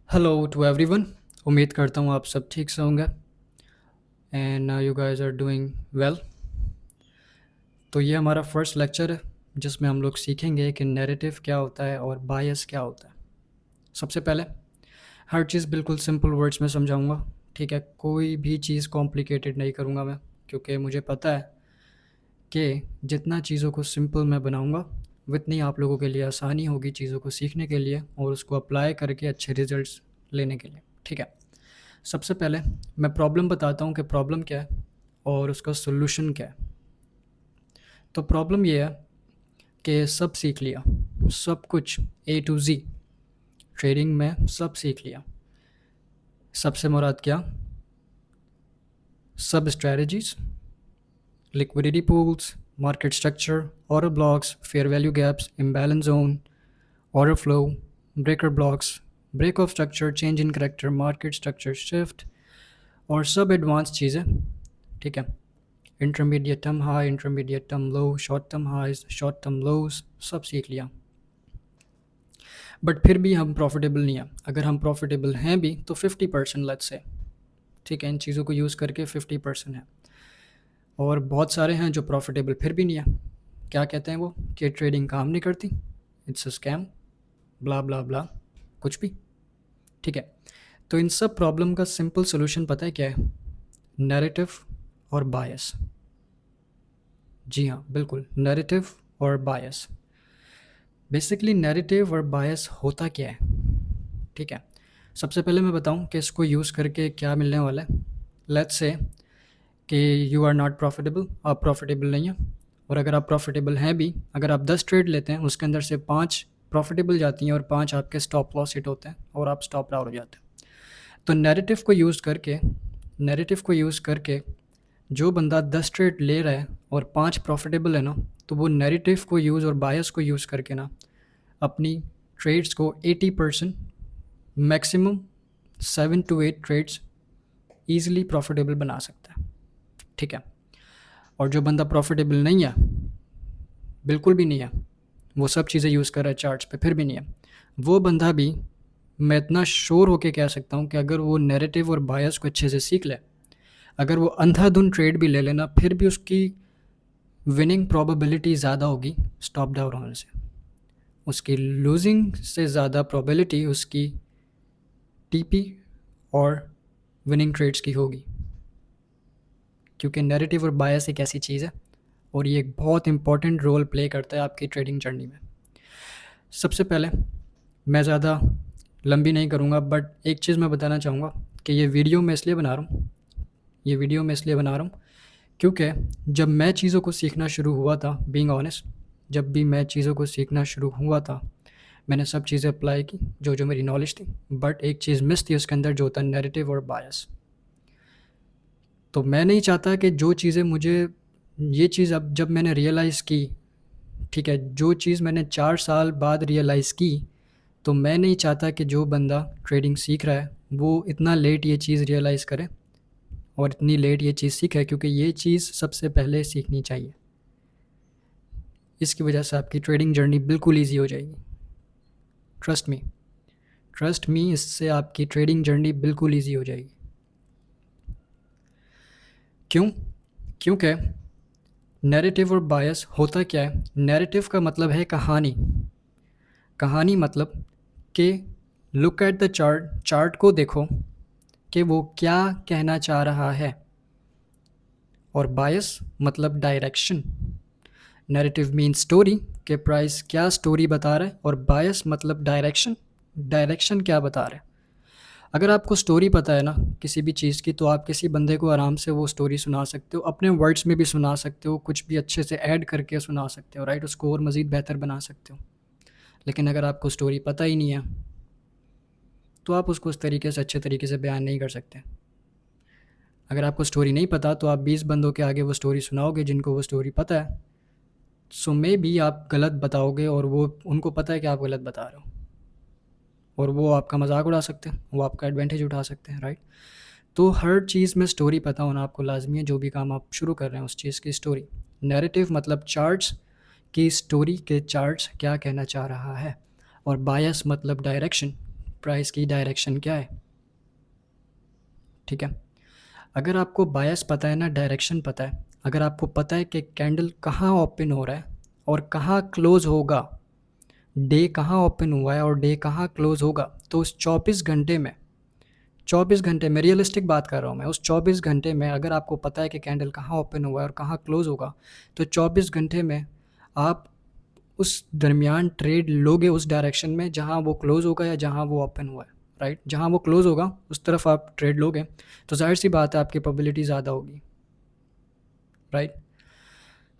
Hello to everyone. उम्मीद करता हूँ आप सब ठीक से होंगे and you guys are doing well. तो ये हमारा फर्स्ट लेक्चर है जिसमें हम लोग सीखेंगे कि नैरेटिव क्या होता है और बायस क्या होता है। सबसे पहले हर चीज़ बिल्कुल सिंपल वर्ड्स में समझाऊंगा, ठीक है। कोई भी चीज़ कॉम्प्लिकेटेड नहीं करूँगा मैं, क्योंकि मुझे पता है कि जितना चीज़ों को सिंपल मैं बनाऊँगा उतनी आप लोगों के लिए आसानी होगी चीज़ों को सीखने के लिए और उसको अप्लाई करके अच्छे रिजल्ट्स लेने के लिए, ठीक है। सबसे पहले मैं प्रॉब्लम बताता हूँ कि प्रॉब्लम क्या है और उसका सॉल्यूशन क्या है। तो प्रॉब्लम ये है कि सब सीख लिया, सब कुछ ए टू जी ट्रेडिंग में सब सीख लिया। सबसे मुराद क्या? सब strategies, liquidity pools, market structure, order blocks, fair value gaps, imbalance zone, order flow, breaker blocks, break of structure, change in character, market structure shift और सब एडवांस चीज़ें, ठीक है। Intermediate term high, intermediate term low, short term highs, short term lows, सब सीख लिया। But फिर भी हम प्रॉफिटेबल नहीं है। अगर हम प्रॉफिटेबल हैं भी तो 50% लेट्स से, ठीक है। इन चीज़ों को यूज़ करके 50% है और बहुत सारे हैं जो प्रॉफिटेबल फिर भी नहीं है। क्या कहते हैं वो कि ट्रेडिंग काम नहीं करती, इट्स अ स्कैम, ब्ला ब्ला ब्ला, कुछ भी, ठीक है। तो इन सब प्रॉब्लम का सिंपल सोल्यूशन पता है क्या है? नैरेटिव और बायस। जी हाँ, बिल्कुल, नैरेटिव और बायस। बेसिकली नैरेटिव और बायस होता क्या है, ठीक है। सबसे पहले मैं बताऊं कि इसको यूज़ करके क्या मिलने वाला है। लेट्स से कि यू आर नॉट प्रॉफिटेबल, आप प्रॉफिटेबल नहीं हैं। और अगर आप प्रॉफिटेबल हैं भी, अगर आप 10 ट्रेड लेते हैं उसके अंदर से 5 प्रॉफिटेबल जाती हैं और 5 आपके स्टॉप लॉस हिट होते हैं और आप स्टॉप आउट हो जाते हैं। तो नैरेटिव को यूज़ करके जो बंदा 10 ट्रेड ले रहा है और 5 प्रॉफिटेबल है ना, तो वो नैरेटिव को यूज़ और बायस को यूज़ करके ना अपनी ट्रेड्स को 80%, maximum 7 to 8 trades easily profitable बना सकता है, ठीक है। और जो बंदा प्रॉफिटेबल नहीं है, बिल्कुल भी नहीं है, वो सब चीज़ें यूज़ कर रहा है चार्ट्स पे फिर भी नहीं है, वो बंदा भी, मैं इतना श्योर होके कह सकता हूँ कि अगर वो नैरेटिव और बायस को अच्छे से सीख ले, अगर वो अंधाधुन ट्रेड भी ले लेना, फिर भी उसकी विनिंग प्रोबेबिलिटी ज़्यादा होगी स्टॉप डाउन होने से। उसकी लूजिंग से ज़्यादा प्रोबेबिलिटी उसकी टीपी और विनिंग ट्रेड्स की होगी, क्योंकि नैरेटिव और बायस एक ऐसी चीज़ है और ये एक बहुत इंपॉर्टेंट रोल प्ले करता है आपकी ट्रेडिंग जर्नी में। सबसे पहले मैं ज़्यादा लंबी नहीं करूँगा, बट एक चीज़ मैं बताना चाहूँगा कि ये वीडियो मैं इसलिए बना रहा हूँ, क्योंकि जब मैं चीज़ों को सीखना शुरू हुआ था, बीइंग ऑनेस्ट, जब भी मैं चीज़ों को सीखना शुरू हुआ था, मैंने सब चीज़ें अप्लाई की जो जो मेरी नॉलेज थी, बट एक चीज़ मिस थी उसके अंदर, जो होता है नैरेटिव और बायस। तो मैं नहीं चाहता कि जो चीज़ें मुझे, ये चीज़ अब जब मैंने रियलाइज़ की, ठीक है, जो चीज़ मैंने 4 साल बाद रियलाइज़ की, तो मैं नहीं चाहता कि जो बंदा ट्रेडिंग सीख रहा है वो इतना लेट ये चीज़ रियलाइज़ करे और इतनी लेट ये चीज़ सीखे, क्योंकि ये चीज़ सबसे पहले सीखनी चाहिए। इसकी वजह से आपकी ट्रेडिंग जर्नी बिल्कुल ईजी हो जाएगी। ट्रस्ट मी, ट्रस्ट मी, इससे आपकी ट्रेडिंग जर्नी बिल्कुल ईजी हो जाएगी। क्यों? क्योंकि नैरेटिव और बायस होता क्या है? नैरेटिव का मतलब है कहानी। कहानी मतलब कि look at the chart, chart को देखो कि वो क्या कहना चाह रहा है। और बायस मतलब डायरेक्शन। नैरेटिव मीन स्टोरी, के प्राइस क्या स्टोरी बता रहा है, और बायस मतलब डायरेक्शन, डायरेक्शन क्या बता रहा है। अगर आपको स्टोरी पता है ना किसी भी चीज़ की, तो आप किसी बंदे को आराम से वो स्टोरी सुना सकते हो, अपने वर्ड्स में भी सुना सकते हो, कुछ भी अच्छे से ऐड करके सुना सकते हो, राइट, उसको और मज़ीद बेहतर बना सकते हो। लेकिन अगर आपको स्टोरी पता ही नहीं है तो आप उसको उस तरीके से अच्छे तरीके से बयान नहीं कर सकते। अगर आपको स्टोरी नहीं पता तो आप 20 बंदों के आगे वो स्टोरी सुनाओगे जिनको वो स्टोरी पता है, सो मे बी आप गलत बताओगे और वो, उनको पता है कि आप गलत बता रहे हो, और वो आपका मजाक उड़ा सकते हैं, वो आपका एडवांटेज उठा सकते हैं, राइट। तो हर चीज़ में स्टोरी पता होना आपको लाजमी है, जो भी काम आप शुरू कर रहे हैं उस चीज़ की स्टोरी। नैरेटिव मतलब चार्ट्स की स्टोरी के चार्ट्स क्या कहना चाह रहा है, और बायस मतलब डायरेक्शन, प्राइस की डायरेक्शन क्या है, ठीक है। अगर आपको बायस पता है ना, डायरेक्शन पता है, अगर आपको पता है कि कैंडल कहाँ ओपन हो रहा है और कहाँ क्लोज़ होगा, डे कहाँ ओपन हुआ है और डे कहाँ क्लोज़ होगा, तो उस 24 घंटे में रियलिस्टिक बात कर रहा हूँ मैं, उस 24 घंटे में अगर आपको पता है कि कैंडल कहाँ ओपन हुआ है और कहाँ क्लोज़ होगा, तो 24 घंटे में आप उस दरमियान ट्रेड लोगे उस डायरेक्शन में जहाँ वो क्लोज़ होगा या जहाँ वो ओपन हुआ है, राइट। जहाँ वो क्लोज़ होगा उस तरफ आप ट्रेड लोगे, तो जाहिर सी बात है आपकी प्रोबेबिलिटी ज़्यादा होगी, राइट।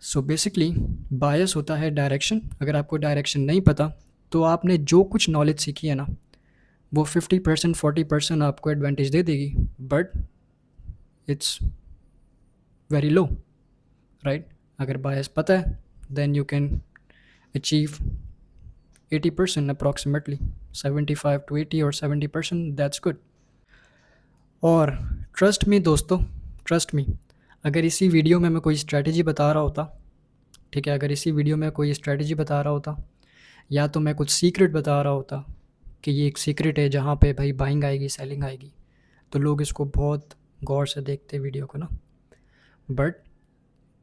सो बेसिकली बायस होता है डायरेक्शन। अगर आपको डायरेक्शन नहीं पता तो आपने जो कुछ नॉलेज सीखी है ना, वो 50% 40% आपको एडवांटेज दे देगी, but it's very low, right. अगर बायस पता है then you can achieve 80% approximately, 75 to 80 और 70%, दैट्स गुड। और ट्रस्ट मी दोस्तों, ट्रस्ट मी, अगर इसी वीडियो में मैं कोई स्ट्रैटेजी बता रहा होता, ठीक है, अगर इसी वीडियो में कोई स्ट्रैटेजी बता रहा होता या तो मैं कुछ सीक्रेट बता रहा होता कि ये एक सीक्रेट है जहाँ पे भाई बाइंग आएगी सेलिंग आएगी, तो लोग इसको बहुत गौर से देखते वीडियो को ना। बट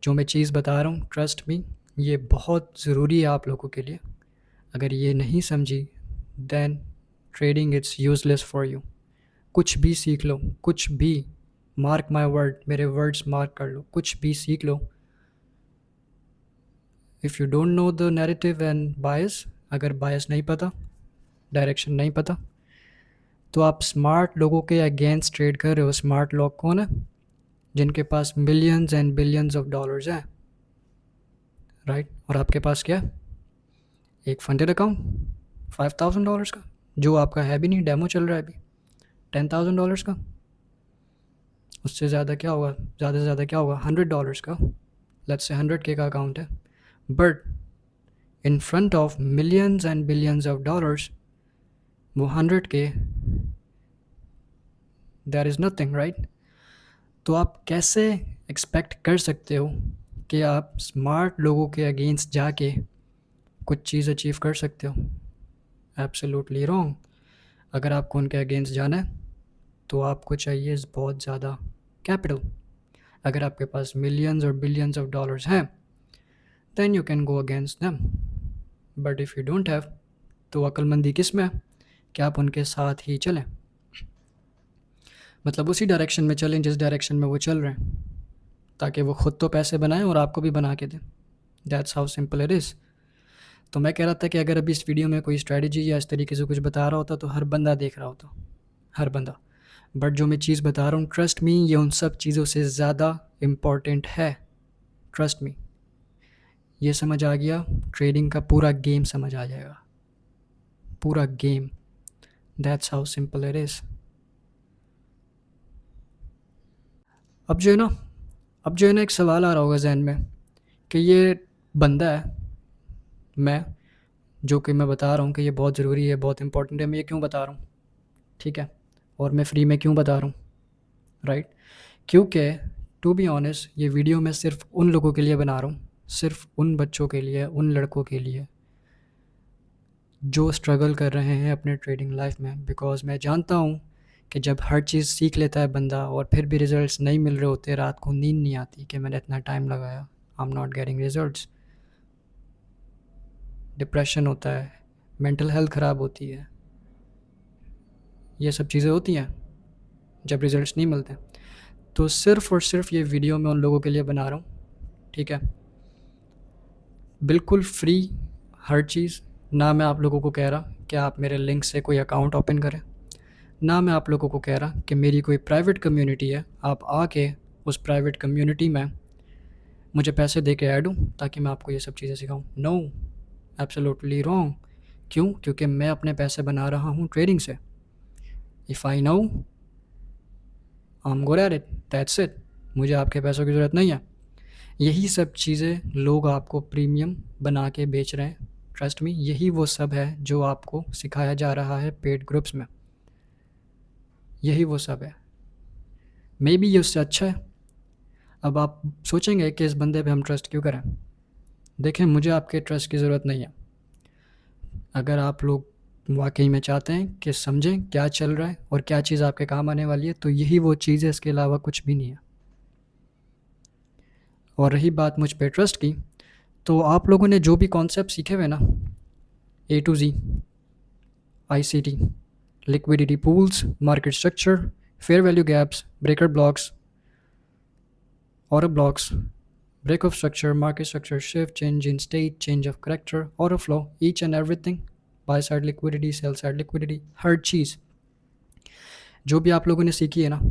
जो मैं चीज़ बता रहा हूँ, ट्रस्ट मी, ये बहुत ज़रूरी है आप लोगों के लिए। अगर ये नहीं समझी then trading it's useless for you. कुछ भी सीख लो, कुछ भी, मार्क माई वर्ड, मेरे वर्ड्स मार्क कर लो, कुछ भी सीख लो, if you don't know the narrative and bias, अगर बायस नहीं पता, डायरेक्शन नहीं पता, तो आप स्मार्ट लोगों के अगेंस्ट ट्रेड कर रहे हो। स्मार्ट लोग कौन है? जिनके पास millions and billions of dollars हैं, राइट। और आपके पास क्या है? एक फंडेड अकाउंट $5,000 का, जो आपका है भी नहीं, डेमो चल रहा है अभी, $10,000 का। उससे ज़्यादा क्या होगा, ज़्यादा से ज़्यादा क्या होगा, $100 का, लेट्स से 100K का अकाउंट है, but in front of millions and billions of dollars, वो 100K, there is nothing, right. तो आप कैसे एक्सपेक्ट कर सकते हो कि आप स्मार्ट लोगों के अगेंस्ट जाके कुछ चीज़ अचीव कर सकते हो? Absolutely wrong. अगर आपको उनके अगेंस्ट जाना है तो आपको चाहिए बहुत ज़्यादा कैपिटल। अगर आपके पास मिलियंस और बिलियंस ऑफ डॉलर्स हैं then you can go against them, but if you don't have, तो अक्लमंदी किस में है कि आप उनके साथ ही चलें, मतलब उसी डायरेक्शन में चलें जिस डायरेक्शन में वो चल रहे हैं, ताकि वो ख़ुद तो पैसे बनाएं और आपको भी बना के दें। That's how simple it is. तो मैं कह रहा था कि अगर अभी इस वीडियो में कोई स्ट्रैटेजी या इस तरीके से कुछ बता रहा होता तो हर बंदा देख रहा होता, हर बंदा। बट जो मैं चीज़ बता रहा हूँ, ट्रस्ट मी, ये उन सब चीज़ों से ज़्यादा इम्पॉर्टेंट है, ट्रस्ट मी। ये समझ आ गया, ट्रेडिंग का पूरा गेम समझ आ जाएगा, पूरा game. That's how simple it is. अब जो है ना, एक सवाल आ रहा होगा जहन में कि ये बंदा है, मैं, जो कि मैं बता रहा हूँ कि ये बहुत ज़रूरी है, बहुत इंपॉर्टेंट है, मैं ये क्यों बता रहा हूँ, ठीक है, और मैं फ्री में क्यों बता रहा हूँ, राइट। क्योंकि टू बी ऑनेस्ट ये वीडियो मैं सिर्फ उन लोगों के लिए बना रहा हूँ, सिर्फ उन बच्चों के लिए, उन लड़कों के लिए जो स्ट्रगल कर रहे हैं अपने ट्रेडिंग लाइफ में। बिकॉज़ मैं जानता हूँ कि जब हर चीज़ सीख लेता है बंदा और फिर भी रिज़ल्ट्स नहीं मिल रहे होते, रात को नींद नहीं आती कि मैंने इतना टाइम लगाया, I am not getting results, depression होता है, मेंटल हेल्थ ख़राब होती है, ये सब चीज़ें होती हैं जब रिज़ल्ट्स नहीं मिलते। तो सिर्फ़ और सिर्फ ये वीडियो मैं उन लोगों के लिए बना रहा हूँ, ठीक है, बिल्कुल फ्री हर चीज़। ना मैं आप लोगों को कह रहा कि आप मेरे लिंक से कोई अकाउंट ओपन करें, ना मैं आप लोगों को कह रहा कि मेरी कोई प्राइवेट कम्युनिटी है, आप आके उस प्राइवेट कम्युनिटी में मुझे पैसे दे के ऐड हूँ ताकि मैं आपको ये सब चीज़ें सिखाऊँ। No, absolutely wrong. क्यों? क्योंकि मैं अपने पैसे बना रहा हूँ ट्रेडिंग से। If I know I am good at it, that's it, मुझे आपके पैसों की ज़रूरत नहीं है। यही सब चीज़ें लोग आपको प्रीमियम बना के बेच रहे हैं, ट्रस्ट मी, यही वो सब है जो आपको सिखाया जा रहा है पेड ग्रुप्स में, यही वो सब है। मे बी ये उससे अच्छा है। अब आप सोचेंगे कि इस बंदे पे हम ट्रस्ट क्यों करें। देखें, मुझे आपके ट्रस्ट की ज़रूरत नहीं है। अगर आप लोग वाकई में चाहते हैं कि समझें क्या चल रहा है और क्या चीज़ आपके काम आने वाली है, तो यही वो चीज़ है, इसके अलावा कुछ भी नहीं है। और रही बात मुझ पे ट्रस्ट की, तो आप लोगों ने जो भी कॉन्सेप्ट सीखे हुए ना, A to Z, ICT, liquidity pools, market structure, fair value gaps, breaker blocks, order blocks, break of structure, market structure, shift, change in state, change of character, order flow, each and everything, buy side liquidity, sell side liquidity, हर चीज़ जो भी आप लोगों ने सीखी है ना,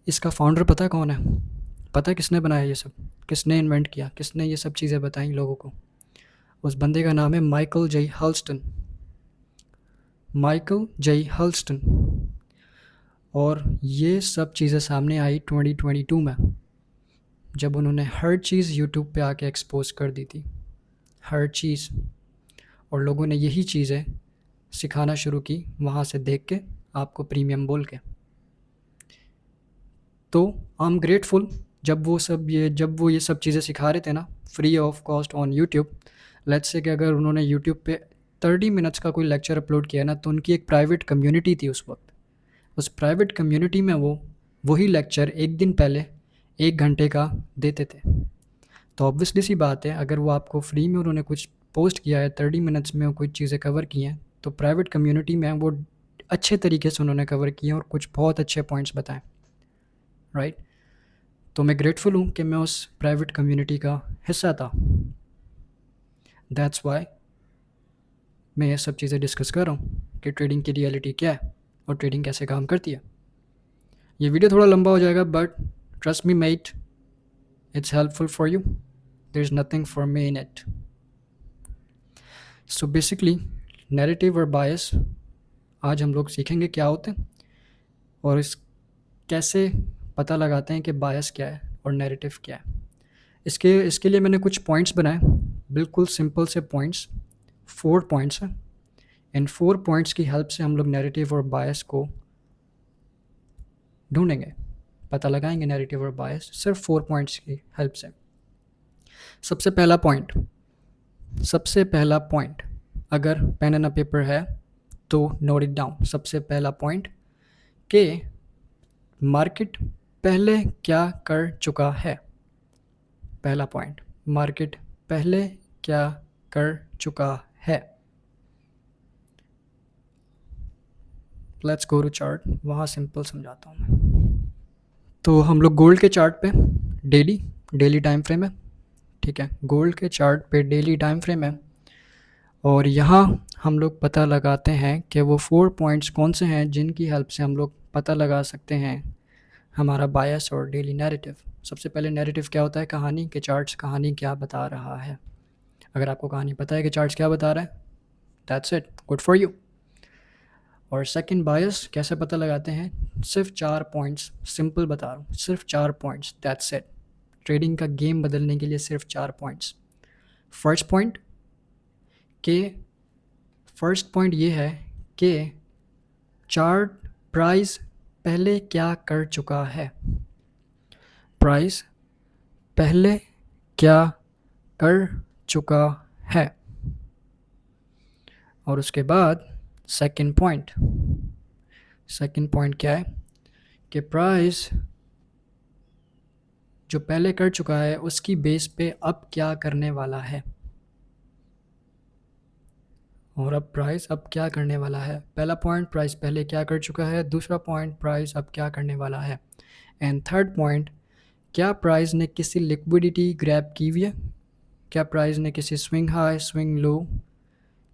इसका founder पता कौन है? पता है किसने बनाया ये सब? किसने इन्वेंट किया? किसने ये सब चीज़ें बताई लोगों को? उस बंदे का नाम है माइकल जे हल्स्टन। Michael J हल्स्टन। और ये सब चीज़ें सामने आई 2022 में, जब उन्होंने हर चीज़ यूट्यूब पे आके एक्सपोज कर दी थी, हर चीज़। और लोगों ने यही चीज़ें सिखाना शुरू की वहाँ से देख के, आपको प्रीमियम बोल के। तो आई एम ग्रेटफुल जब वो ये सब चीज़ें सिखा रहे थे ना, free of cost on YouTube. Let's say कि अगर उन्होंने यूट्यूब पे 30 मिनट्स का कोई लेक्चर अपलोड किया ना, तो उनकी एक प्राइवेट कम्युनिटी थी उस वक्त। उस प्राइवेट कम्युनिटी में वो वही लेक्चर एक दिन पहले 1 घंटे का देते थे। तो ऑब्वियसली सी बात है, अगर वो आपको फ्री में उन्होंने कुछ पोस्ट किया है, 30 मिनट्स में वो कुछ चीज़ें कवर की हैं, तो प्राइवेट कम्युनिटी में वो अच्छे तरीके से उन्होंने कवर किए और कुछ बहुत अच्छे पॉइंट्स बताएं, राइट। तो मैं ग्रेटफुल हूँ कि मैं उस प्राइवेट कम्युनिटी का हिस्सा था। दैट्स वाई मैं ये सब चीज़ें डिस्कस कर रहा हूँ कि ट्रेडिंग की रियलिटी क्या है और ट्रेडिंग कैसे काम करती है। ये वीडियो थोड़ा लंबा हो जाएगा, but trust me mate, it's helpful for you, there is nothing for me in it. So basically narrative और बायस आज हम लोग सीखेंगे क्या होते हैं और इस कैसे पता लगाते हैं कि बायस क्या है और नैरेटिव क्या है। इसके लिए मैंने कुछ पॉइंट्स बनाए, बिल्कुल सिंपल से पॉइंट्स, 4 पॉइंट्स हैं। इन 4 पॉइंट्स की हेल्प से हम लोग नैरेटिव और बायस को ढूंढेंगे, पता लगाएंगे नैरेटिव और बायस सिर्फ 4 पॉइंट्स की हेल्प से। सबसे पहला पॉइंट, अगर पेन एंड पेपर है तो नोट इट डाउन। सबसे पहला पॉइंट कि मार्केट पहले क्या कर चुका है। पहला पॉइंट, मार्केट पहले क्या कर चुका है। लेट्स गो टू चार्ट, वहाँ सिंपल समझाता हूँ मैं। तो हम लोग गोल्ड के चार्ट पे डेली टाइम फ्रेम है, ठीक है। गोल्ड के चार्ट पे डेली टाइम फ्रेम है और यहाँ हम लोग पता लगाते हैं कि वो 4 पॉइंट्स कौन से हैं जिनकी हेल्प से हम लोग पता लगा सकते हैं हमारा बायस और डेली नैरेटिव। सबसे पहले नैरेटिव क्या होता है? कहानी के चार्ट्स, कहानी क्या बता रहा है। अगर आपको कहानी पता है कि चार्ट्स क्या बता रहा है, that's it, good for you. और सेकंड, बायस कैसे पता लगाते हैं? सिर्फ 4 पॉइंट्स, सिंपल बता रहा हूँ, सिर्फ 4 पॉइंट्स, दैट्स इट। ट्रेडिंग का गेम बदलने के लिए सिर्फ 4 पॉइंट्स। फर्स्ट पॉइंट ये है कि चार्ट प्राइस पहले क्या कर चुका है। प्राइस पहले क्या कर चुका है। और उसके बाद सेकंड पॉइंट क्या है कि प्राइस जो पहले कर चुका है उसकी बेस पे अब क्या करने वाला है। और अब प्राइस अब क्या करने वाला है। पहला पॉइंट, प्राइस पहले क्या कर चुका है। दूसरा पॉइंट, प्राइस अब क्या करने वाला है। एंड थर्ड पॉइंट, क्या प्राइस ने किसी लिक्विडिटी ग्रैब की हुई है। क्या प्राइस ने किसी स्विंग हाई, स्विंग लो,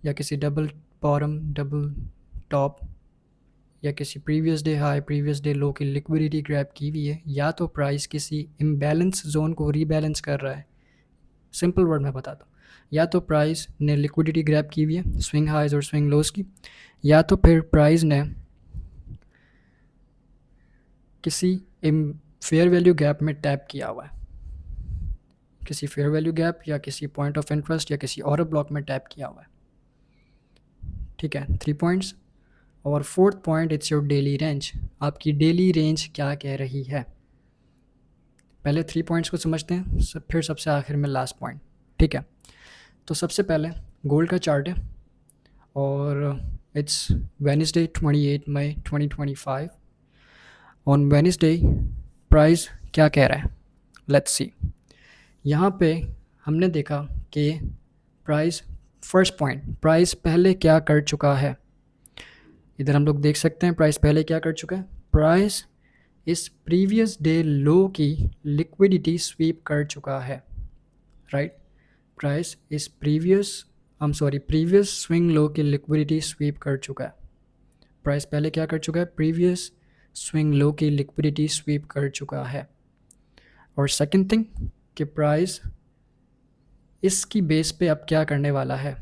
या किसी डबल बॉटम, डबल टॉप, या किसी previous day high, previous day लो की लिक्विडिटी ग्रैब की हुई है। या तो प्राइस किसी इम्बैलेंस जोन को रीबैलेंस कर रहा है। सिंपल वर्ड में बताता हूँ, या तो प्राइस ने लिक्विडिटी ग्रैब की हुई है स्विंग हाइज और स्विंग लोज की, या तो फिर प्राइस ने किसी फेयर वैल्यू गैप में टैप किया हुआ है, किसी फेयर वैल्यू गैप या किसी पॉइंट ऑफ इंटरेस्ट या किसी और ब्लॉक में टैप किया हुआ है, ठीक है। 3 पॉइंट्स। और fourth point, it's your daily range. आपकी डेली रेंज क्या कह रही है। पहले 3 पॉइंट्स को समझते हैं, फिर सबसे आखिर में लास्ट पॉइंट, ठीक है। तो सबसे पहले गोल्ड का चार्ट है और it's Wednesday 28 May 2025। On Wednesday price क्या कह रहा है, लेट्स सी। यहाँ पे हमने देखा कि प्राइस, फर्स्ट पॉइंट, प्राइस पहले क्या कर चुका है। इधर हम लोग देख सकते हैं प्राइस पहले क्या कर चुका है। प्राइस इस प्रीवियस डे लो की लिक्विडिटी स्वीप कर चुका है, राइट। प्राइस इस प्रीवियस स्विंग लो की लिक्विडिटी स्वीप कर चुका है। प्राइस पहले क्या कर चुका है, प्रीवियस स्विंग लो की लिक्विडिटी स्वीप कर चुका है। और सेकंड थिंग कि प्राइस इसकी बेस पे अब क्या करने वाला है।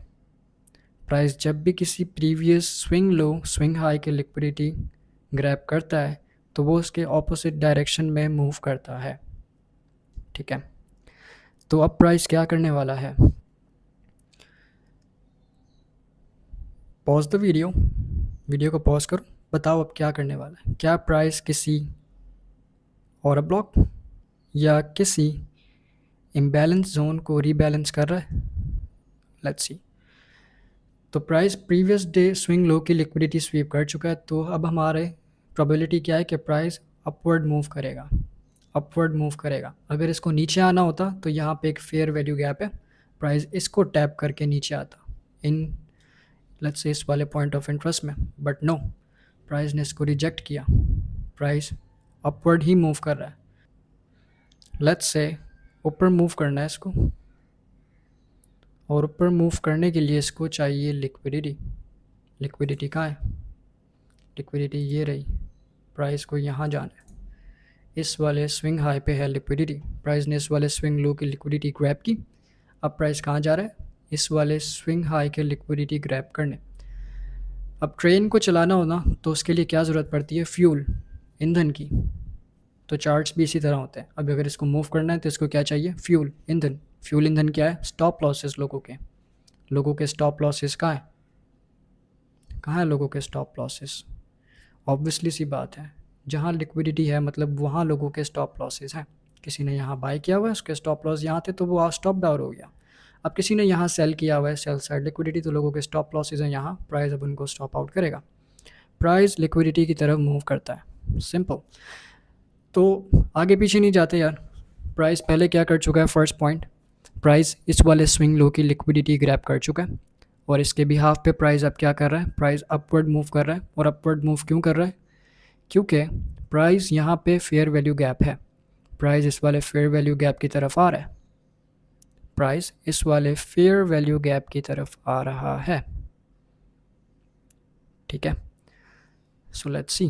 प्राइस जब भी किसी previous swing low swing high की लिक्विडिटी ग्रैब करता है तो वो उसके ऑपोजिट डायरेक्शन में मूव करता है, ठीक है। तो अब प्राइस क्या करने वाला है। पॉज द वीडियो को पॉज करो, बताओ अब क्या करने वाला है। क्या प्राइस किसी और ब्लॉक या किसी इम्बैलेंस जोन को रीबैलेंस कर रहा है, लेट्स सी। तो price previous day swing low की लिक्विडिटी स्वीप कर चुका है, तो अब हमारे प्रोबेबिलिटी क्या है कि प्राइस अपवर्ड मूव करेगा। अगर इसको नीचे आना होता तो यहाँ पे एक फेयर वैल्यू गैप है, प्राइस इसको टैप करके नीचे आता इन लेट्स से इस वाले पॉइंट ऑफ इंटरेस्ट में, बट नो, प्राइस ने इसको रिजेक्ट किया। प्राइस अपवर्ड ही मूव कर रहा है। लेट्स से ऊपर मूव करना है इसको, और ऊपर मूव करने के लिए इसको चाहिए लिक्विडिटी कहाँ है, लिक्विडिटी ये रही। प्राइस को यहाँ जाना है, इस वाले स्विंग हाई पे है लिक्विडिटी। प्राइस ने इस वाले स्विंग लो की लिक्विडिटी ग्रैब की। अब प्राइस कहाँ जा रहा है, इस वाले स्विंग हाई के लिक्विडिटी ग्रैब करने। अब ट्रेन को चलाना हो ना तो उसके लिए क्या ज़रूरत पड़ती है, फ्यूल, ईंधन की। तो चार्ट्स भी इसी तरह होते हैं। अब अगर इसको मूव करना है तो इसको क्या चाहिए, फ्यूल, ईंधन। फ्यूल ईंधन क्या है, स्टॉप लॉसेस। लोगों के स्टॉप लॉसेस कहाँ है लोगों के स्टॉप लॉसेस। ऑब्वियसली सी बात है, जहाँ लिक्विडिटी है मतलब वहाँ लोगों के स्टॉप लॉसेस हैं। किसी ने यहाँ बाय किया हुआ है, उसके स्टॉप लॉस यहाँ थे तो वो स्टॉप डाउन हो गया। अब किसी ने यहाँ सेल किया हुआ है, सेल साइड लिक्विडिटी, तो लोगों के स्टॉप लॉसेस हैं यहाँ। प्राइस अब उनको स्टॉप आउट करेगा। प्राइस लिक्विडिटी की तरफ मूव करता है, सिंपल। तो आगे पीछे नहीं जाते यार। प्राइस पहले क्या कर चुका है, फर्स्ट पॉइंट, प्राइस इस वाले स्विंग लो की लिक्विडिटी ग्रैब कर चुका है, और इसके बिहाफ पे प्राइस अब क्या कर रहा है, प्राइस अपवर्ड मूव कर रहा है। और अपवर्ड मूव क्यों कर रहा है, क्योंकि प्राइस यहाँ पे फेयर वैल्यू गैप है। प्राइस इस वाले फेयर वैल्यू गैप की तरफ आ रहा है, प्राइस इस वाले फेयर वैल्यू गैप की तरफ आ रहा है, ठीक है। So let's see.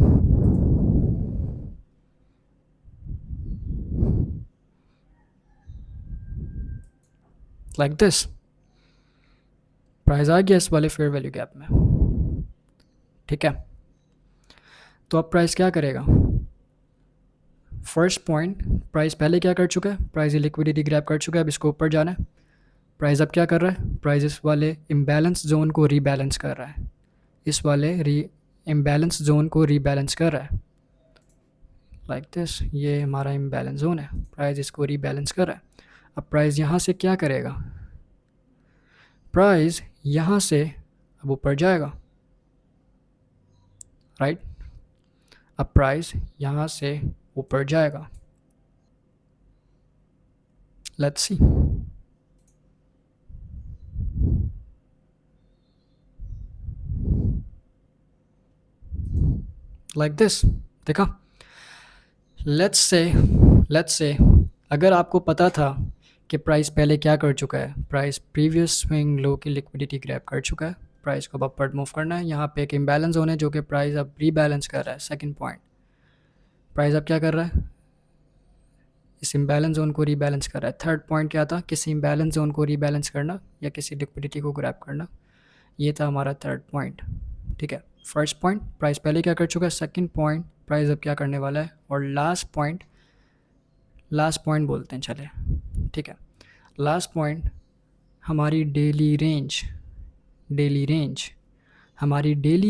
Like this, price आ गया इस वाले फेयर वैल्यू गैप में, ठीक है। तो अब प्राइस क्या करेगा, फर्स्ट पॉइंट, प्राइस पहले क्या कर चुका है, प्राइस लिक्विडिटी ग्रैब कर चुका है, अब इसको ऊपर जाना है। प्राइस अब क्या कर रहा है, प्राइस इस वाले इम्बैलेंस जोन को रीबैलेंस कर रहा है, इस वाले इम्बैलेंस जोन को रीबैलेंस कर रहा है, लाइक दिस। ये हमारा इम्बैलेंस जोन है, प्राइस इसको रीबैलेंस कर रहा है। अब प्राइस यहाँ से क्या करेगा, प्राइस यहाँ से अब ऊपर जाएगा, राइट। अब प्राइस यहाँ से ऊपर जाएगा, लेट्स सी। लाइक दिस, देखा। लेट्स से अगर आपको पता था कि प्राइस पहले क्या कर चुका है, प्राइस प्रीवियस स्विंग लो की लिक्विडिटी ग्रैब कर चुका है, प्राइस को अब अपवर्ड मूव करना है। यहाँ पे एक इम्बैलेंस होने जो कि प्राइस अब रीबैलेंस कर रहा है। सेकंड पॉइंट, प्राइस अब क्या कर रहा है, इस इम्बैलेंस जोन को रीबैलेंस कर रहा है। थर्ड पॉइंट क्या था, किसी इम्बैलेंस जोन को रीबैलेंस करना या किसी लिक्विडिटी को ग्रैब करना, ये था हमारा थर्ड पॉइंट, ठीक है। फर्स्ट पॉइंट, प्राइस पहले क्या कर चुका है। सेकंड पॉइंट, प्राइस अब क्या करने वाला है। और लास्ट पॉइंट बोलते हैं चले, ठीक है। लास्ट पॉइंट, हमारी डेली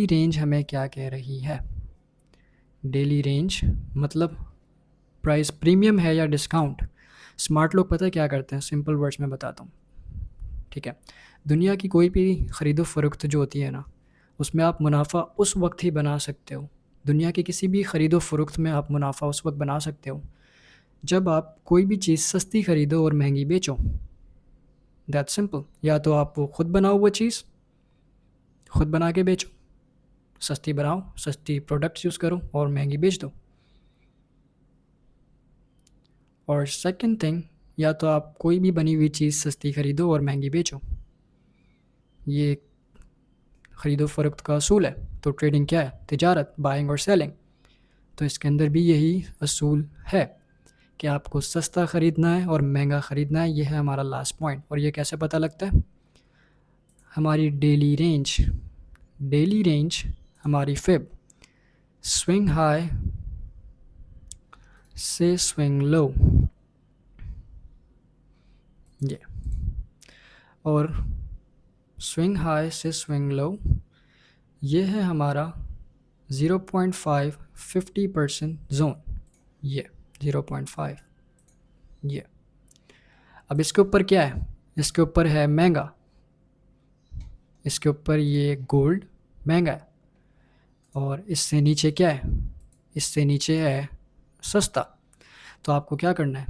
रेंज हमें क्या कह रही है। डेली रेंज मतलब प्राइस प्रीमियम है या डिस्काउंट। स्मार्ट लोग पता है क्या करते हैं, सिंपल वर्ड्स में बताता हूँ, ठीक है। दुनिया की कोई भी ख़रीदो फ़रोख्त जो होती है ना, उसमें आप मुनाफ़ा उस वक्त ही बना सकते हो। दुनिया की किसी भी ख़रीदो फ़रोख्त में आप मुनाफ़ा उस वक्त बना सकते हो जब आप कोई भी चीज़ सस्ती ख़रीदो और महंगी बेचो। That's simple. या तो आप वो खुद बनाओ, वो चीज़ खुद बना के बेचो, सस्ती बनाओ, सस्ती प्रोडक्ट्स यूज़ करो और महंगी बेच दो। और सेकंड थिंग, या तो आप कोई भी बनी हुई चीज़ सस्ती ख़रीदो और महंगी बेचो। ये ख़रीदो फ़रोख्त का असूल है। तो ट्रेडिंग क्या है? तिजारत, बाइंग और सेलिंग। तो इसके अंदर भी यही असूल है कि आपको सस्ता ख़रीदना है और महंगा ख़रीदना है। ये है हमारा लास्ट पॉइंट। और ये कैसे पता लगता है? हमारी डेली रेंज हमारी फिब, स्विंग हाई से स्विंग लो, ये, और स्विंग हाई से स्विंग लो, ये है हमारा 0.5 50% जोन। ये 0.5, ये। अब इसके ऊपर क्या है? इसके ऊपर है महंगा, इसके ऊपर ये गोल्ड महंगा है। और इससे नीचे क्या है? इससे नीचे है सस्ता। तो आपको क्या करना है?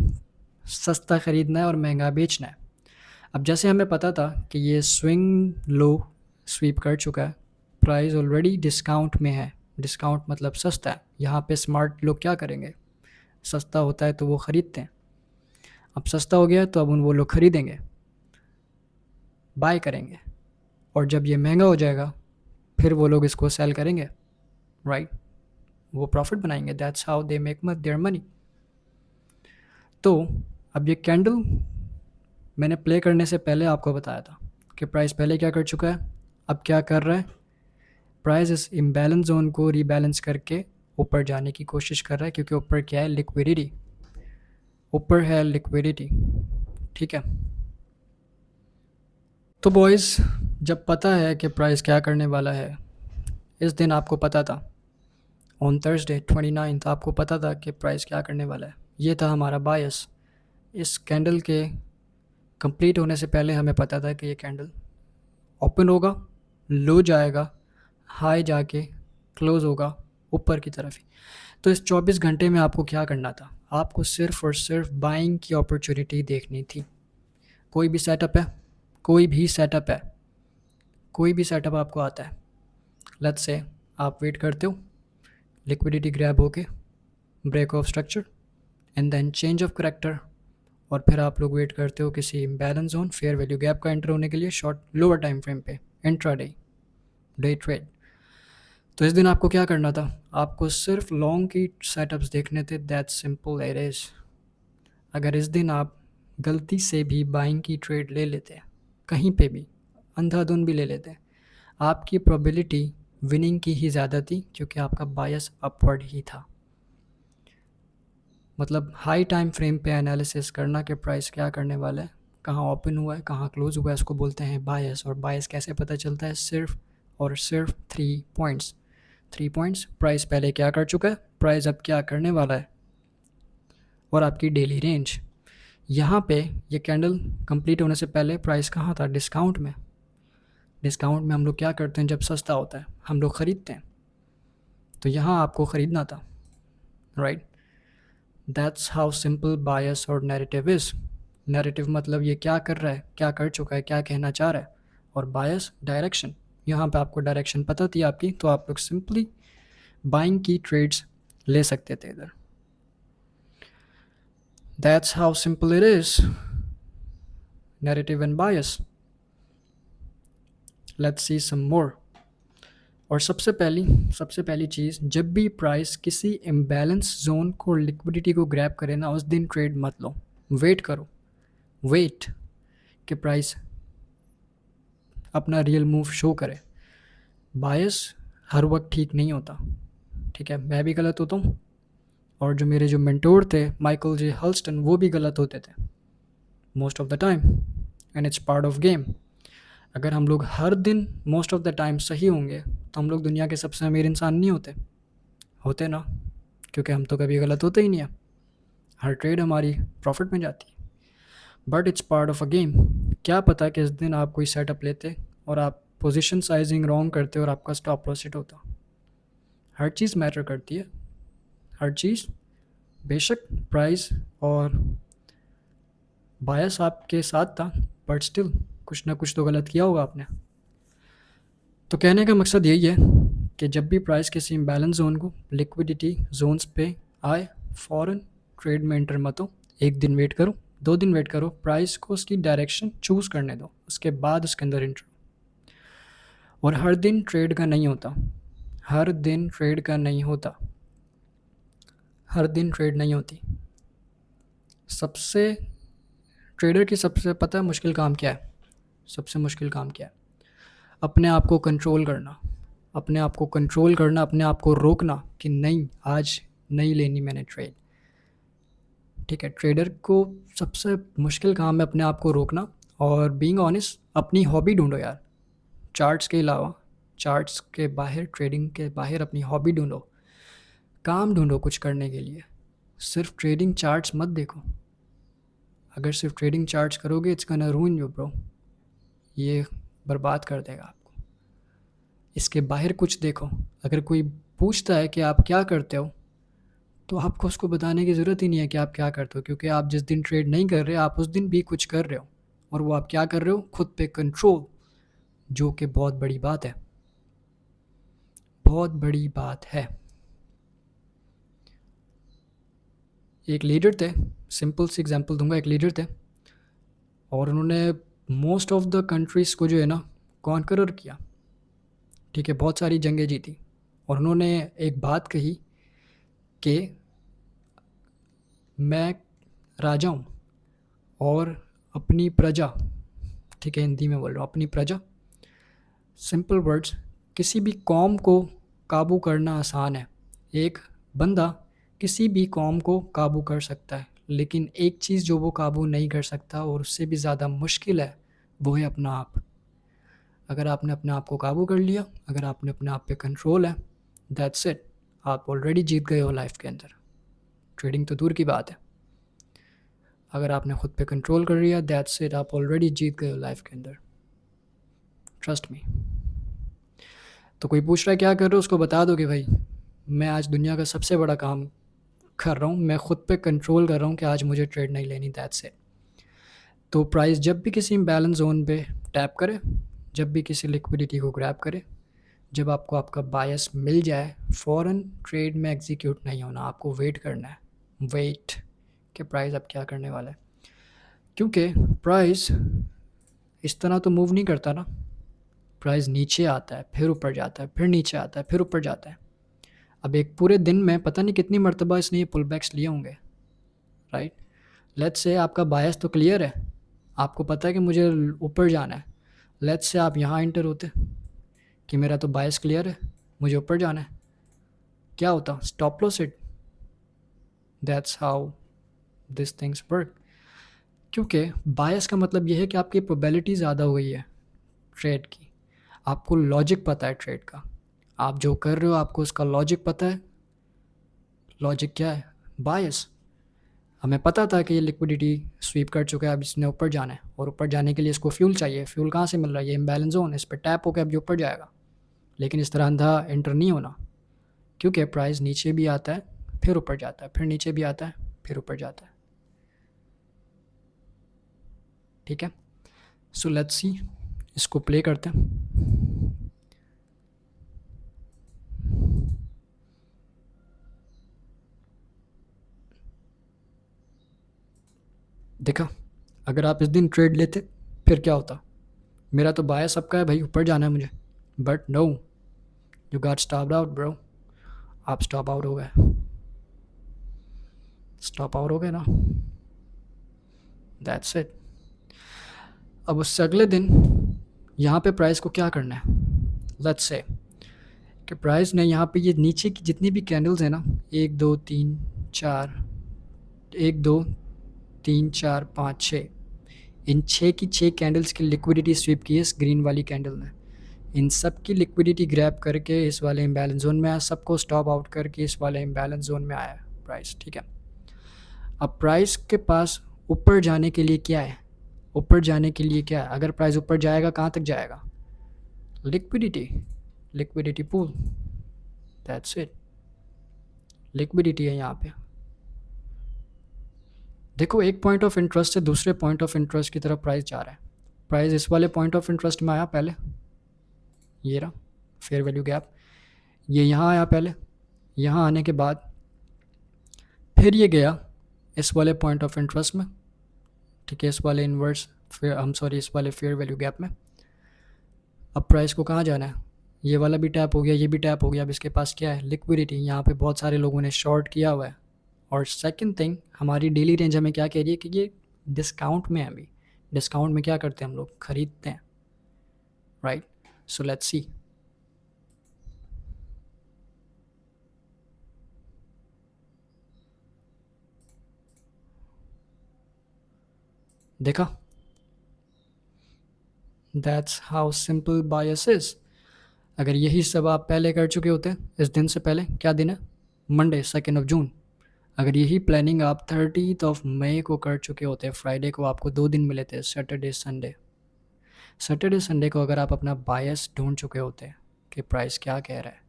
सस्ता ख़रीदना है और महंगा बेचना है। अब जैसे हमें पता था कि ये स्विंग लो स्वीप कर चुका है, प्राइस ऑलरेडी डिस्काउंट में है। डिस्काउंट मतलब सस्ता है। यहाँ पे स्मार्ट लोग क्या करेंगे? सस्ता होता है तो वो ख़रीदते हैं। अब सस्ता हो गया तो अब वो लोग ख़रीदेंगे, बाय करेंगे, और जब ये महंगा हो जाएगा फिर वो लोग इसको सेल करेंगे, राइट? वो प्रॉफिट बनाएंगे। That's how they make their money. तो अब ये कैंडल मैंने प्ले करने से पहले आपको बताया था कि प्राइस पहले क्या कर चुका है, अब क्या कर रहा है। प्राइस इस इम्बैलेंस जोन को रीबैलेंस करके ऊपर जाने की कोशिश कर रहा है, क्योंकि ऊपर क्या है? लिक्विडिटी। ऊपर है लिक्विडिटी, ठीक है। तो बॉयज़, जब पता है कि प्राइस क्या करने वाला है, इस दिन आपको पता था, ऑन थर्सडे 29 आपको पता था कि प्राइस क्या करने वाला है। ये था हमारा बायस। इस कैंडल के कंप्लीट होने से पहले हमें पता था कि ये कैंडल ओपन होगा, लो जाएगा, हाई जाके क्लोज़ होगा ऊपर की तरफ ही। तो इस 24 घंटे में आपको क्या करना था? आपको सिर्फ़ और सिर्फ बाइंग की अपॉर्चुनिटी देखनी थी। कोई भी सेटअप है, कोई भी सेटअप है, कोई भी सेटअप आपको आता है, लेट्स से आप वेट करते हो लिक्विडिटी ग्रैब होके, break of structure and then change of character, और फिर आप लोग वेट करते हो किसी imbalance zone fair value gap का एंटर होने के लिए शॉर्ट लोअर टाइम फ्रेम पे, इंट्राडे डे ट्रेड। तो इस दिन आपको क्या करना था? आपको सिर्फ लॉन्ग की सेटअप्स देखने थे। That's simple it is. अगर इस दिन आप गलती से भी बाइंग की ट्रेड ले लेते, कहीं पे भी अंधाधुन भी ले लेते, आपकी प्रोबेबिलिटी विनिंग की ही ज़्यादा थी, क्योंकि आपका बायस अपवर्ड ही था। मतलब हाई टाइम फ्रेम पे एनालिसिस करना कि प्राइस क्या करने वाला है, कहाँ ओपन हुआ है, कहाँ क्लोज हुआ है, इसको बोलते हैं बायस। और बायस कैसे पता चलता है? सिर्फ और सिर्फ 3 पॉइंट्स। प्राइस पहले क्या कर चुका है, प्राइस अब क्या करने वाला है, और आपकी डेली रेंज। यहाँ पे ये कैंडल कंप्लीट होने से पहले प्राइस कहाँ था? डिस्काउंट में। डिस्काउंट में हम लोग क्या करते हैं? जब सस्ता होता है हम लोग ख़रीदते हैं। तो यहाँ आपको ख़रीदना था, राइट? दैट्स हाउ सिंपल बायस और नैरेटिव इज़। नैरेटिव मतलब ये क्या कर रहा है, क्या कर चुका है, क्या कहना चाह रहा है, और बायस डायरेक्शन। यहाँ पे आपको डायरेक्शन पता थी आपकी, तो आप लोग सिंपली बाइंग की ट्रेड्स ले सकते थे इधर। That's how simple it is, narrative and bias. Let's see some more. और सबसे पहली चीज़, जब भी प्राइस किसी इम्बैलेंस जोन को, लिक्विडिटी को ग्रैब करे ना, उस दिन ट्रेड मत लो। वेट करो, वेट कि प्राइस अपना रियल मूव शो करे। बायस हर वक्त ठीक नहीं होता, ठीक है? मैं भी गलत होता हूँ, और जो मेरे जो मेंटोर थे माइकल जे हल्स्टन, वो भी गलत होते थे most of the time, and it's part of game. अगर हम लोग हर दिन मोस्ट ऑफ द टाइम सही होंगे तो हम लोग दुनिया के सबसे अमीर इंसान नहीं होते ना, क्योंकि हम तो कभी गलत होते ही नहीं है। हर ट्रेड हमारी प्रॉफिट में जाती है। But it's part of a game. क्या पता कि इस दिन आप कोई सेटअप लेते और आप पोजीशन साइजिंग रॉन्ग करते और आपका स्टॉप लॉस हिट होता। हर चीज़ मैटर करती है, हर चीज़। बेशक प्राइस और बायस आपके साथ था, बट स्टिल कुछ ना कुछ तो गलत किया होगा आपने। तो कहने का मकसद यही है कि जब भी प्राइस किसी इम्बैलेंस जोन को लिक्विडिटी जोन्स पे आए, फ़ौरन ट्रेड में एंटर मत हो। एक दिन वेट करो, 2 दिन वेट करो, प्राइस को उसकी डायरेक्शन चूज़ करने दो, उसके बाद उसके अंदर एंटर। और हर दिन ट्रेड का नहीं होता, हर दिन ट्रेड का नहीं होता, हर दिन ट्रेड नहीं होती। सबसे ट्रेडर की सबसे पता है मुश्किल काम क्या है? सबसे मुश्किल काम क्या है? अपने आप को कंट्रोल करना, अपने आप को कंट्रोल करना, अपने आप को रोकना कि नहीं, आज नहीं लेनी मैंने ट्रेड। ठीक है, ट्रेडर को सबसे मुश्किल काम है अपने आप को रोकना। और बीइंग ऑनेस्ट, अपनी हॉबी ढूंढो यार, चार्ट्स के अलावा, चार्ट्स के बाहर, ट्रेडिंग के बाहर अपनी हॉबी ढूंढो, काम ढूंढो कुछ करने के लिए। सिर्फ ट्रेडिंग चार्ट्स मत देखो। अगर सिर्फ ट्रेडिंग चार्ट्स करोगे, इट्स गोना रूइन यू ब्रो, ये बर्बाद कर देगा आपको। इसके बाहर कुछ देखो। अगर कोई पूछता है कि आप क्या करते हो, तो आपको उसको बताने की ज़रूरत ही नहीं है कि आप क्या करते हो, क्योंकि आप जिस दिन ट्रेड नहीं कर रहे, आप उस दिन भी कुछ कर रहे हो। और वो आप क्या कर रहे हो? खुद पे कंट्रोल, जो कि बहुत बड़ी बात है, बहुत बड़ी बात है। एक लीडर थे, सिंपल सी एग्जांपल दूंगा। एक लीडर थे और उन्होंने मोस्ट ऑफ द कंट्रीज़ को जो है ना कॉन्करर किया। ठीक है, बहुत सारी जंगें जीती। और उन्होंने एक बात कही कि मैं राजा हूँ और अपनी प्रजा, ठीक है हिंदी में बोल रहा हूँ, अपनी प्रजा। सिंपल वर्ड्स, किसी भी कौम को काबू करना आसान है। एक बंदा किसी भी कौम को काबू कर सकता है, लेकिन एक चीज़ जो वो काबू नहीं कर सकता और उससे भी ज़्यादा मुश्किल है, वो है अपना आप। अगर आपने अपने आप को काबू कर लिया, अगर आपने अपने आप पे कंट्रोल है, दैट्स इट, आप ऑलरेडी जीत गए हो लाइफ के अंदर। ट्रेडिंग तो दूर की बात है, अगर आपने खुद पे कंट्रोल कर लिया, दैट्स इट, आप ऑलरेडी जीत गए हो लाइफ के अंदर। Trust me. तो कोई पूछ रहा है क्या कर रहे हो, उसको बता दो कि भाई मैं आज दुनिया का सबसे बड़ा काम कर रहा हूँ, मैं खुद पे कंट्रोल कर रहा हूँ कि आज मुझे ट्रेड नहीं लेनी, दैट्स इट। तो प्राइस जब भी किसी इम्बैलेंस जोन पे टैप करे, जब भी किसी लिक्विडिटी को ग्रैब करे, जब आपको आपका बायस मिल जाए, फ़ौरन ट्रेड में एग्जीक्यूट नहीं होना, आपको वेट करना है। वेट कि प्राइस अब क्या करने वाला है, क्योंकि प्राइस इस तरह तो मूव नहीं करता ना। प्राइस नीचे आता है, फिर ऊपर जाता है, फिर नीचे आता है, फिर ऊपर जाता है। अब एक पूरे दिन में पता नहीं कितनी मरतबा इसने ये पुल बैक्स लिए होंगे, राइट। लेट्स से आपका बायस तो क्लियर है, आपको पता है कि मुझे ऊपर जाना है। लेट्स से आप यहाँ एंटर होते कि मेरा तो बायस क्लियर है, मुझे ऊपर जाना है, क्या होता? Stop loss hit. That's how this things work. क्योंकि बायस का मतलब ये है कि आपकी प्रोबेबिलिटी ज़्यादा हो गई है ट्रेड की, आपको लॉजिक पता है ट्रेड का, आप जो कर रहे हो आपको उसका लॉजिक पता है। लॉजिक क्या है? बायस। हमें पता था कि ये लिक्विडिटी स्वीप कर चुका है, अब इसने ऊपर जाना है, और ऊपर जाने के लिए इसको फ्यूल चाहिए। फ्यूल कहाँ से मिल रहा है? ये इम्बैलेंस जोन, इस पर टैप होकर अब ये ऊपर जाएगा। लेकिन इस तरह अंधा एंटर नहीं होना, क्योंकि प्राइस नीचे भी आता है, फिर ऊपर जाता है, फिर नीचे भी आता है, फिर ऊपर जाता है। ठीक है, सो लेट्स सी, इसको प्ले करते हैं। देखा, अगर आप इस दिन ट्रेड लेते फिर क्या होता? मेरा तो बायस सबका है भाई, ऊपर जाना है मुझे, but no, you got stopped out bro. आप स्टॉप आउट हो गए, स्टॉप आउट हो गए ना, दैट्स इट। अब उससे अगले दिन यहाँ पे प्राइस को क्या करना है? लेट्स से कि प्राइस ने यहाँ पे ये नीचे की जितनी भी कैंडल्स हैं ना, 1 2 3 4, 1 2 3 4 5 6, इन 6 की 6 कैंडल्स की लिक्विडिटी स्वीप की है इस ग्रीन वाली कैंडल ने। इन सब की लिक्विडिटी ग्रैब करके इस वाले इम्बैलेंस जोन में आया, सबको स्टॉप आउट करके इस वाले इम्बैलेंस जोन में आया प्राइस। ठीक है, अब प्राइस के पास ऊपर जाने के लिए क्या है? ऊपर जाने के लिए क्या है, अगर प्राइस ऊपर जाएगा कहाँ तक जाएगा, liquidity pool, that's it, liquidity है यहाँ पे। देखो एक पॉइंट ऑफ इंटरेस्ट से दूसरे पॉइंट ऑफ इंटरेस्ट की तरफ प्राइस जा रहा है। प्राइस इस वाले पॉइंट ऑफ इंटरेस्ट में आया पहले, ये रहा फेयर वैल्यू गैप, ये यहाँ आया पहले, यहाँ आने के बाद फिर ये गया इस वाले पॉइंट ऑफ इंटरेस्ट में, ठीक है, इस वाले इन्वर्स इस वाले फेयर वैल्यू गैप में। अब प्राइस को कहाँ जाना है, ये वाला भी टैप हो गया, ये भी टैप हो गया, अब इसके पास क्या है, लिक्विडिटी। यहाँ पे बहुत सारे लोगों ने शॉर्ट किया हुआ है। और सेकंड थिंग, हमारी डेली रेंज हमें क्या कह रही है कि ये डिस्काउंट में है। अभी डिस्काउंट में क्या करते हैं हम लोग, खरीदते हैं, राइट। सो लेट्स सी, देखा, that's how simple bias is. अगर यही सब आप पहले कर चुके होते, इस दिन से पहले, क्या दिन है, मंडे 2 जून, अगर यही प्लानिंग आप 30 मई को कर चुके होते, फ्राइडे को आपको 2 दिन मिले थे, सैटरडे संडे को अगर आप अपना बायस ढूंढ चुके होते कि प्राइस क्या कह रहा है,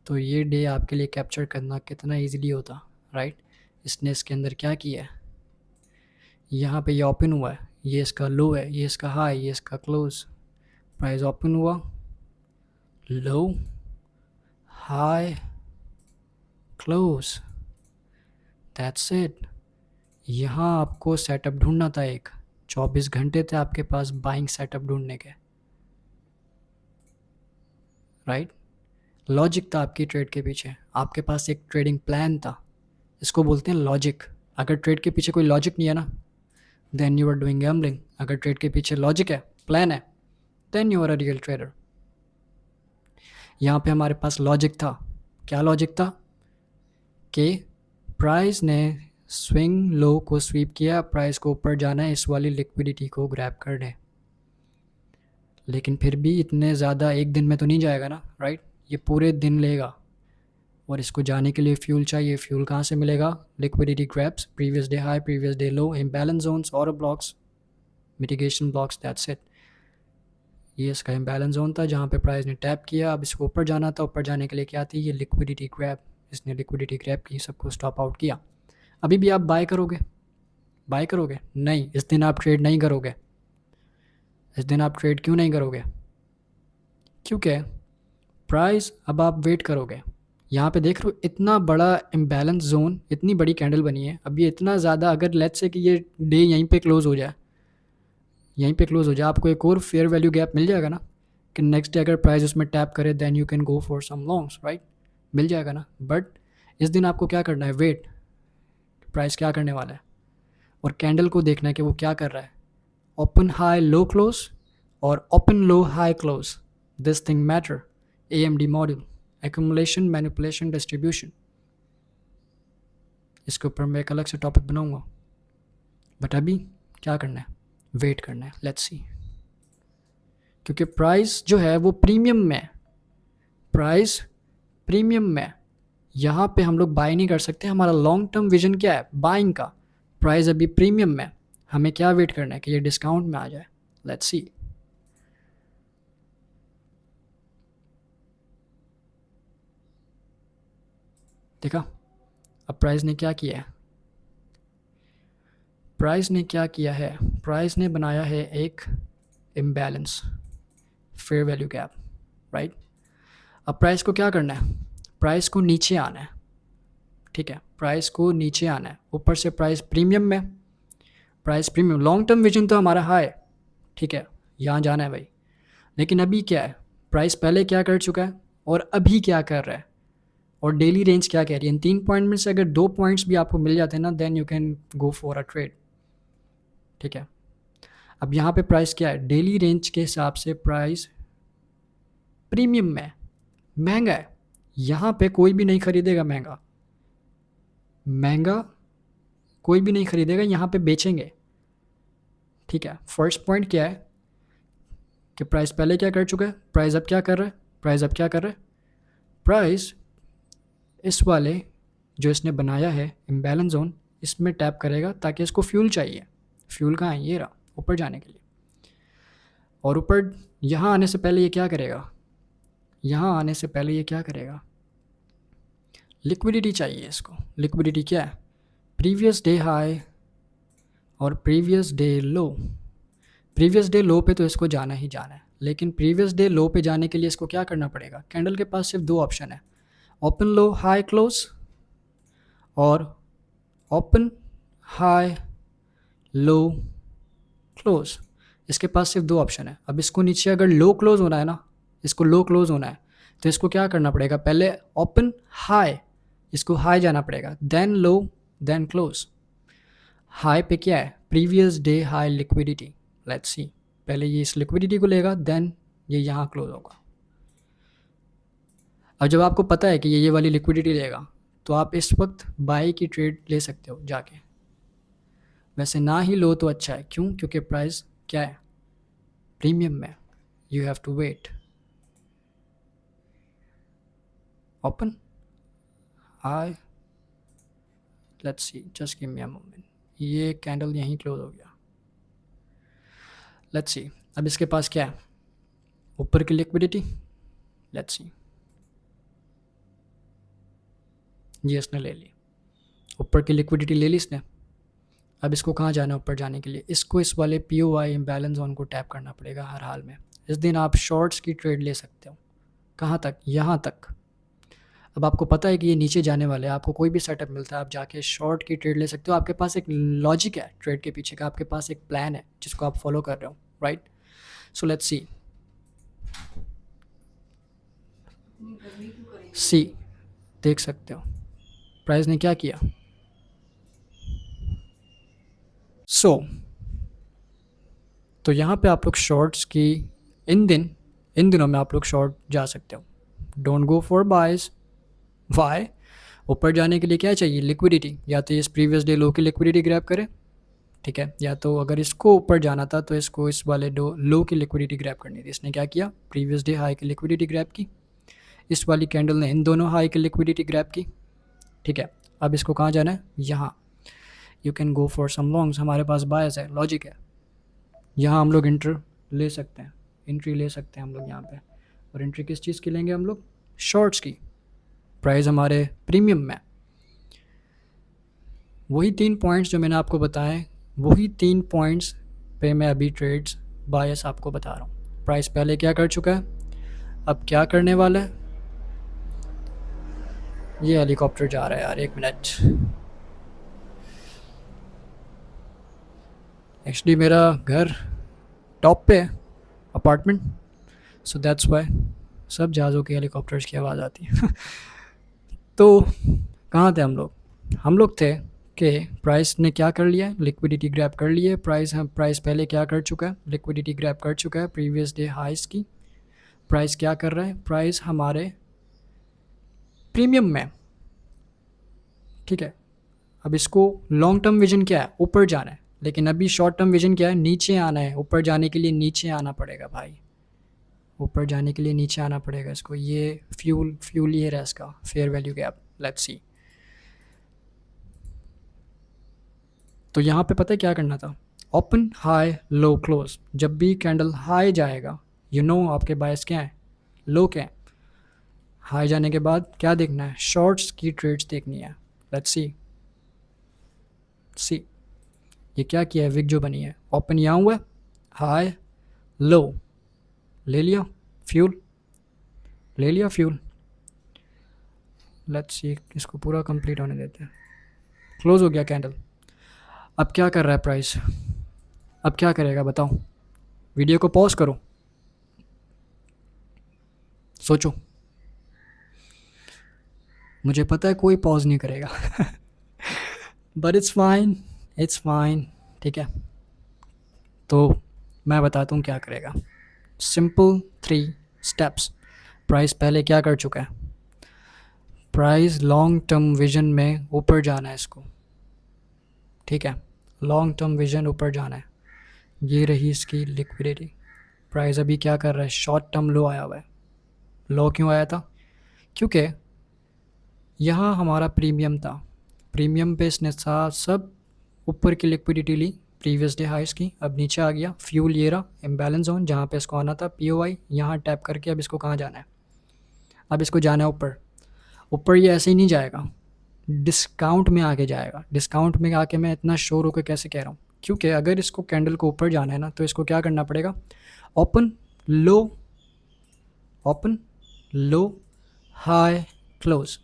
तो ये डे आपके लिए कैप्चर करना कितना इजीली होता, राइट। इसने इसके अंदर क्या किया है, यहाँ पे ये ओपन हुआ है, ये इसका लो है, ये इसका हाई, ये इसका क्लोज। प्राइस ओपन हुआ, लो, हाई, क्लोज, दैट्स इट। यहाँ आपको सेटअप ढूंढना था, एक 24 घंटे थे आपके पास बाइंग सेटअप ढूंढने के, राइट। लॉजिक था आपकी ट्रेड के पीछे, आपके पास एक ट्रेडिंग प्लान था, इसको बोलते हैं लॉजिक। अगर ट्रेड के पीछे कोई लॉजिक नहीं है ना, then you are doing gambling. अगर ट्रेड के पीछे लॉजिक है, प्लान है, then you are a real trader. यहाँ पे हमारे पास लॉजिक था, क्या लॉजिक था कि प्राइस ने स्विंग लो को स्वीप किया, प्राइस को ऊपर जाना है इस वाली लिक्विडिटी को ग्रैब करने। लेकिन फिर भी इतने ज़्यादा एक दिन में तो नहीं जाएगा ना, राइट। ये पूरे दिन लेगा और इसको जाने के लिए फ्यूल चाहिए। फ्यूल कहाँ से मिलेगा, liquidity grabs, previous day high, previous day low, imbalance zones और blocks, mitigation blocks, that's it. ये इसका इम्बैलेंस जोन था जहाँ पे प्राइस ने टैप किया, अब इसको ऊपर जाना था। ऊपर जाने के लिए क्या थी, ये लिक्विडिटी ग्रैब, इसने लिक्विडिटी ग्रैब की, सबको स्टॉप आउट किया। अभी भी आप बाय करोगे नहीं, इस दिन आप ट्रेड नहीं करोगे। इस दिन आप ट्रेड क्यों नहीं करोगे, क्योंकि प्राइस, अब आप वेट करोगे। यहाँ पे देख रहे हो इतना बड़ा इम्बैलेंस जोन, इतनी बड़ी कैंडल बनी है। अब ये इतना ज़्यादा, अगर लेट्स से कि ये डे यहीं पे क्लोज हो जाए, आपको एक और फेयर वैल्यू गैप मिल जाएगा ना, कि नेक्स्ट डे अगर प्राइस उसमें टैप करे, then you can go for some longs, right, मिल जाएगा ना। बट इस दिन आपको क्या करना है, वेट, प्राइस क्या करने वाला है, और कैंडल को देखना है कि वो क्या कर रहा है, ओपन हाई लो क्लोज और open low high close, this thing matter. AMD module, accumulation, manipulation, distribution, इसके ऊपर मैं एक अलग से टॉपिक बनाऊंगा। बट अभी क्या करना है, वेट करना है, लेट्स सी। क्योंकि प्राइस जो है वो प्रीमियम में, यहाँ पे हम लोग बाय नहीं कर सकते। हमारा लॉन्ग टर्म विजन क्या है, बाइंग का। प्राइस अभी प्रीमियम में, हमें क्या वेट करना है कि ये डिस्काउंट में आ जाए, लेट्स सी। देखा, अब प्राइस ने क्या किया है, प्राइस ने बनाया है एक imbalance fair value gap, right. अब प्राइस को क्या करना है, प्राइस को नीचे आना है, ठीक है, प्राइस को नीचे आना है। ऊपर से प्राइस प्रीमियम में, लॉन्ग टर्म विजन तो हमारा हाई, ठीक है, यहाँ जाना है भाई। लेकिन अभी क्या है, प्राइस पहले क्या कर चुका है और अभी क्या कर रहा है, और डेली रेंज क्या कह रही है। इन 3 पॉइंट में से अगर 2 पॉइंट्स भी आपको मिल जाते हैं ना, then you can go for a trade, ठीक है। अब यहाँ पे प्राइस क्या है, डेली रेंज के हिसाब से प्राइस प्रीमियम में, महंगा है। यहाँ पे कोई भी नहीं खरीदेगा, महंगा कोई भी नहीं खरीदेगा, यहाँ पे बेचेंगे, ठीक है। फर्स्ट पॉइंट क्या है कि प्राइस पहले क्या कर चुका है, प्राइस अब क्या कर रहा है, प्राइस इस वाले जो इसने बनाया है इम्बैलेंस जोन, इसमें टैप करेगा ताकि इसको फ्यूल चाहिए। फ्यूल कहाँ है, ये रहा ऊपर जाने के लिए। और ऊपर यहाँ आने से पहले ये क्या करेगा, यहाँ आने से पहले ये क्या करेगा, लिक्विडिटी चाहिए इसको। लिक्विडिटी क्या है, प्रीवियस डे हाई और प्रीवियस डे लो। प्रीवियस डे लो पे तो इसको जाना ही जाना है, लेकिन प्रीवियस डे लो पे जाने के लिए इसको क्या करना पड़ेगा, कैंडल के पास सिर्फ दो ऑप्शन है, ओपन लो हाई क्लोज और ओपन हाई लो क्लोज। इसके पास सिर्फ दो ऑप्शन है। अब इसको नीचे अगर लो क्लोज होना है ना, इसको लो क्लोज होना है, तो इसको क्या करना पड़ेगा, पहले ओपन हाई, इसको हाई जाना पड़ेगा, then low then close. High पे क्या है, previous day high liquidity. Let's see, पहले ये इस लिक्विडिटी को लेगा, देन ये यहाँ क्लोज होगा। अब जब आपको पता है कि ये वाली लिक्विडिटी लेगा, तो आप इस वक्त बाई की ट्रेड ले सकते हो जाके। वैसे ना ही लो तो अच्छा है, क्यों, क्योंकि प्राइस क्या है, प्रीमियम में, you have to wait. Open high, let's see, just give me a moment, ये कैंडल यहीं क्लोज हो गया। लेट्स सी, अब इसके पास क्या है, ऊपर की लिक्विडिटी, लेट्स सी, ये इसने ले ली, ऊपर की लिक्विडिटी ले ली इसने। अब इसको कहाँ जाना है ऊपर जाने के लिए, इसको इस वाले POI इम्बैलेंस जोन को टैप करना पड़ेगा हर हाल में। इस दिन आप शॉर्ट्स की ट्रेड ले सकते हो, कहाँ तक, यहाँ तक। अब आपको पता है कि ये नीचे जाने वाले हैं, आपको कोई भी सेटअप मिलता है, आप जाके शॉर्ट की ट्रेड ले सकते हो। आपके पास एक लॉजिक है ट्रेड के पीछे का, आपके पास एक प्लान है जिसको आप फॉलो कर रहे हो, राइट। सो लेट्स सी, देख सकते हो प्राइस ने क्या किया। तो यहाँ पे आप लोग शॉर्ट्स की इन दिनों में आप लोग शॉर्ट जा सकते हो। Don't go for buys. Why, ऊपर जाने के लिए क्या चाहिए, लिक्विडिटी। या तो इस प्रीवियस डे लो की लिक्विडिटी ग्रैब करे, ठीक है, या तो अगर इसको ऊपर जाना था तो इसको इस वाले लो की लिक्विडिटी ग्रैब करनी थी। इसने क्या किया, प्रीवियस डे हाई की लिक्विडिटी ग्रैब की, इस वाली कैंडल ने इन दोनों हाई की लिक्विडिटी ग्रैब की, ठीक है। अब इसको कहाँ जाना है, यहाँ। You can go for some longs, हमारे पास बायस है, लॉजिक है, यहाँ हम लोग एंट्री ले सकते हैं हम लोग यहाँ पे। और एंट्री किस चीज़ की लेंगे हम लोग, शॉर्ट्स की। प्राइस हमारे प्रीमियम में, वही 3 पॉइंट्स जो मैंने आपको बताए, वही 3 पॉइंट्स पे मैं अभी ट्रेड्स बायस आपको बता रहा हूँ। प्राइस पहले क्या कर चुका है, अब क्या करने वाला है। ये हेलीकॉप्टर जा रहा है यार, 1 मिनट। एक्चुअली मेरा घर टॉप पे है, अपार्टमेंट, सो दैट्स वाई सब जहाज़ों के हेलीकॉप्टर्स की आवाज़ आती है। तो कहाँ थे हम लोग थे कि प्राइस ने क्या कर लिया है, लिक्विडिटी ग्रैब कर ली है। प्राइस पहले क्या कर चुका है, लिक्विडिटी ग्रैब कर चुका है प्रीवियस डे हाइस की। प्राइस क्या कर रहा है, प्राइस हमारे प्रीमियम में, ठीक है। अब इसको लॉन्ग टर्म विजन क्या है, ऊपर जाना है, लेकिन अभी शॉर्ट टर्म विजन क्या है, नीचे आना है। ऊपर जाने के लिए नीचे आना पड़ेगा भाई, ऊपर जाने के लिए नीचे आना पड़ेगा इसको। ये फ्यूल ये रहा इसका fair value gap, let's see. तो यहाँ पे पता है क्या करना था, ओपन हाई लो क्लोज। जब भी कैंडल हाई जाएगा, आपके बायस क्या है, लो क्या है। हाई जाने के बाद क्या देखना है, शॉर्ट्स की ट्रेड्स देखनी है। लेट्स सी, ये क्या किया है, विक जो बनी है, ओपन यहाँ हुआ, हाई लो, ले लिया फ्यूल, लेट्स सी, इसको पूरा कंप्लीट होने देते हैं। क्लोज हो गया कैंडल। अब क्या कर रहा है प्राइस, अब क्या करेगा बताओ। वीडियो को पॉज करो, सोचो। मुझे पता है कोई पॉज नहीं करेगा, बट इट्स फाइन, ठीक है। तो मैं बताता हूँ क्या करेगा। Simple 3 steps. प्राइस पहले क्या कर चुका है, प्राइस लॉन्ग टर्म विजन में ऊपर जाना है इसको, ठीक है। लॉन्ग टर्म विजन ऊपर जाना है, ये रही इसकी लिक्विडिटी। प्राइस अभी क्या कर रहा है, शॉर्ट टर्म लो आया हुआ है। लो क्यों आया था, क्योंकि यहाँ हमारा प्रीमियम था, प्रीमियम पे इसने सब ऊपर की लिक्विडिटी ली, प्रीवियस डे हाइस की, अब नीचे आ गया फ्यूल ये रहा इम्बैलेंस जोन जहाँ पे इसको आना था, POI यहाँ टैप करके अब इसको कहाँ जाना है, अब इसको जाना है ऊपर। ऊपर ये ऐसे ही नहीं जाएगा, डिस्काउंट में आके जाएगा। डिस्काउंट में आके मैं इतना श्योर होकर कैसे कह रहा हूँ, क्योंकि अगर इसको कैंडल को ऊपर जाना है ना तो इसको क्या करना पड़ेगा, ओपन लो, ओपन लो, हाई क्लोज।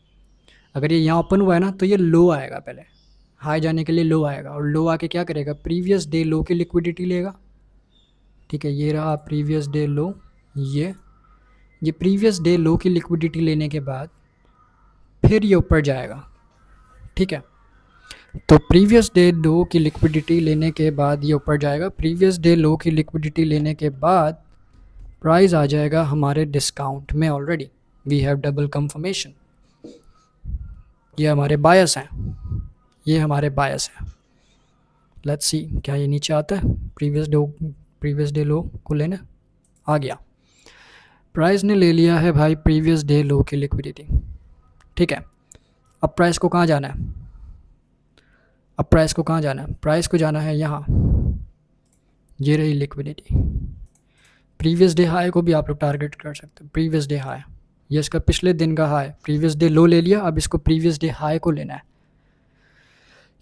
अगर ये यहाँ ओपन हुआ है ना तो ये लो आएगा, पहले हाई जाने के लिए लो आएगा, और लो आके क्या करेगा, प्रीवियस डे लो की लिक्विडिटी लेगा। ठीक है, ये रहा प्रीवियस डे लो, ये प्रीवियस डे लो की लिक्विडिटी लेने के बाद फिर ये ऊपर जाएगा। ठीक है, तो प्रीवियस डे लो की लिक्विडिटी लेने के बाद ये ऊपर जाएगा। प्रीवियस डे लो की लिक्विडिटी लेने के बाद प्राइस आ जाएगा हमारे डिस्काउंट में already. We have double confirmation. ये हमारे बायस हैं, ये हमारे बायस हैं। लेट्स सी क्या ये नीचे आता है, प्रीवियस डे लो को लेने आ गया। प्राइस ने ले लिया है भाई प्रीवियस डे लो की लिक्विडिटी। ठीक है, अब प्राइस को कहाँ जाना है, अब प्राइस को कहाँ जाना है, प्राइस को जाना है यहाँ, ये रही लिक्विडिटी। प्रीवियस डे हाई को भी आप लोग टारगेट कर सकते हो, प्रीवियस डे हाई, ये इसका पिछले दिन का हाई, प्रीवियस डे लो ले लिया, अब इसको प्रीवियस डे हाई को लेना है।